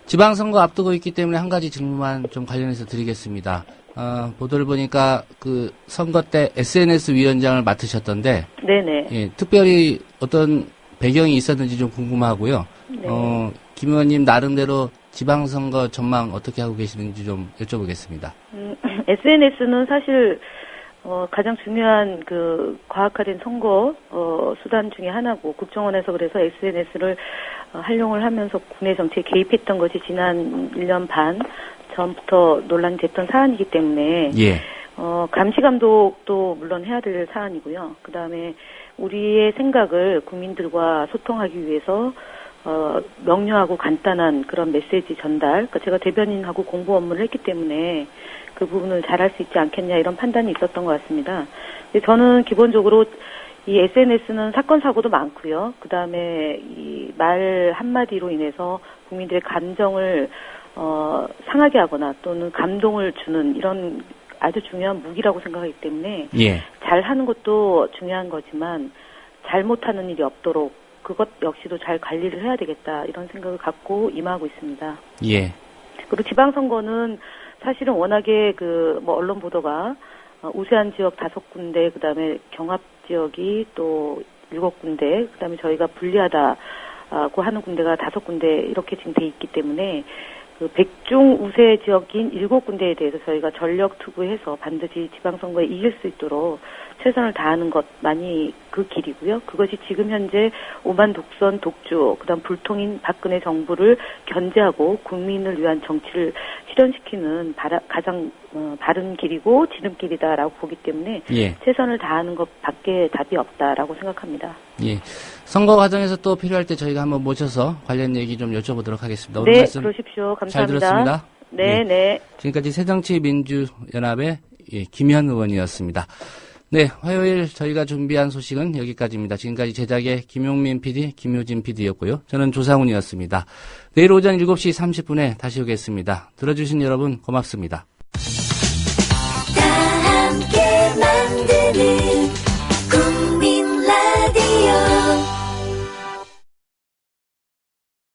지방선거 앞두고 있기 때문에 한 가지 질문만 좀 관련해서 드리겠습니다. 보도를 보니까 그 선거 때 SNS 위원장을 맡으셨던데, 네네. 예, 특별히 어떤 배경이 있었는지 좀 궁금하고요. 네. 김 의원님 나름대로 지방선거 전망 어떻게 하고 계시는지 좀 여쭤보겠습니다. SNS는 사실 가장 중요한 과학화된 선거 수단 중에 하나고 국정원에서 그래서 SNS를 활용을 하면서 국내 정치에 개입했던 것이 지난 1년 반 전부터 논란이 됐던 사안이기 때문에 예. 감시 감독도 물론 해야 될 사안이고요. 그다음에 우리의 생각을 국민들과 소통하기 위해서 명료하고 간단한 그런 메시지 전달. 그러니까 제가 대변인하고 공보 업무를 했기 때문에 그 부분을 잘할 수 있지 않겠냐 이런 판단이 있었던 것 같습니다. 근데 저는 기본적으로 이 SNS는 사건 사고도 많고요. 그다음에 이 말 한마디로 인해서 국민들의 감정을 상하게 하거나 또는 감동을 주는 이런 아주 중요한 무기라고 생각하기 때문에 예. 잘하는 것도 중요한 거지만 잘못하는 일이 없도록 그것 역시도 잘 관리를 해야 되겠다 이런 생각을 갖고 임하고 있습니다. 예. 그리고 지방선거는 사실은 워낙에 언론 보도가 우세한 지역 5군데, 그 다음에 경합 지역이 또 7군데, 그 다음에 저희가 불리하다고 하는 군데가 5군데 이렇게 지금 돼 있기 때문에 그 백중 우세 지역인 7군데에 대해서 저희가 전력 투구해서 반드시 지방선거에 이길 수 있도록 최선을 다하는 것만이 그 길이고요. 그것이 지금 현재 오만 독선 독주, 그다음 불통인 박근혜 정부를 견제하고 국민을 위한 정치를 실현시키는 가장 바른 길이고 지름길이다라고 보기 때문에 예. 최선을 다하는 것밖에 답이 없다라고 생각합니다. 예. 선거 과정에서 또 필요할 때 저희가 한번 모셔서 관련 얘기 좀 여쭤보도록 하겠습니다. 오늘 네, 말씀 그러십시오. 감사합니다. 잘 들었습니다. 네, 예. 네. 지금까지 새정치민주연합의 김현 의원이었습니다. 네, 화요일 저희가 준비한 소식은 여기까지입니다. 지금까지 제작의 김용민 PD, 김효진 PD였고요. 저는 조상훈이었습니다. 내일 오전 7시 30분에 다시 오겠습니다. 들어주신 여러분 고맙습니다. 다 함께 만드는 국민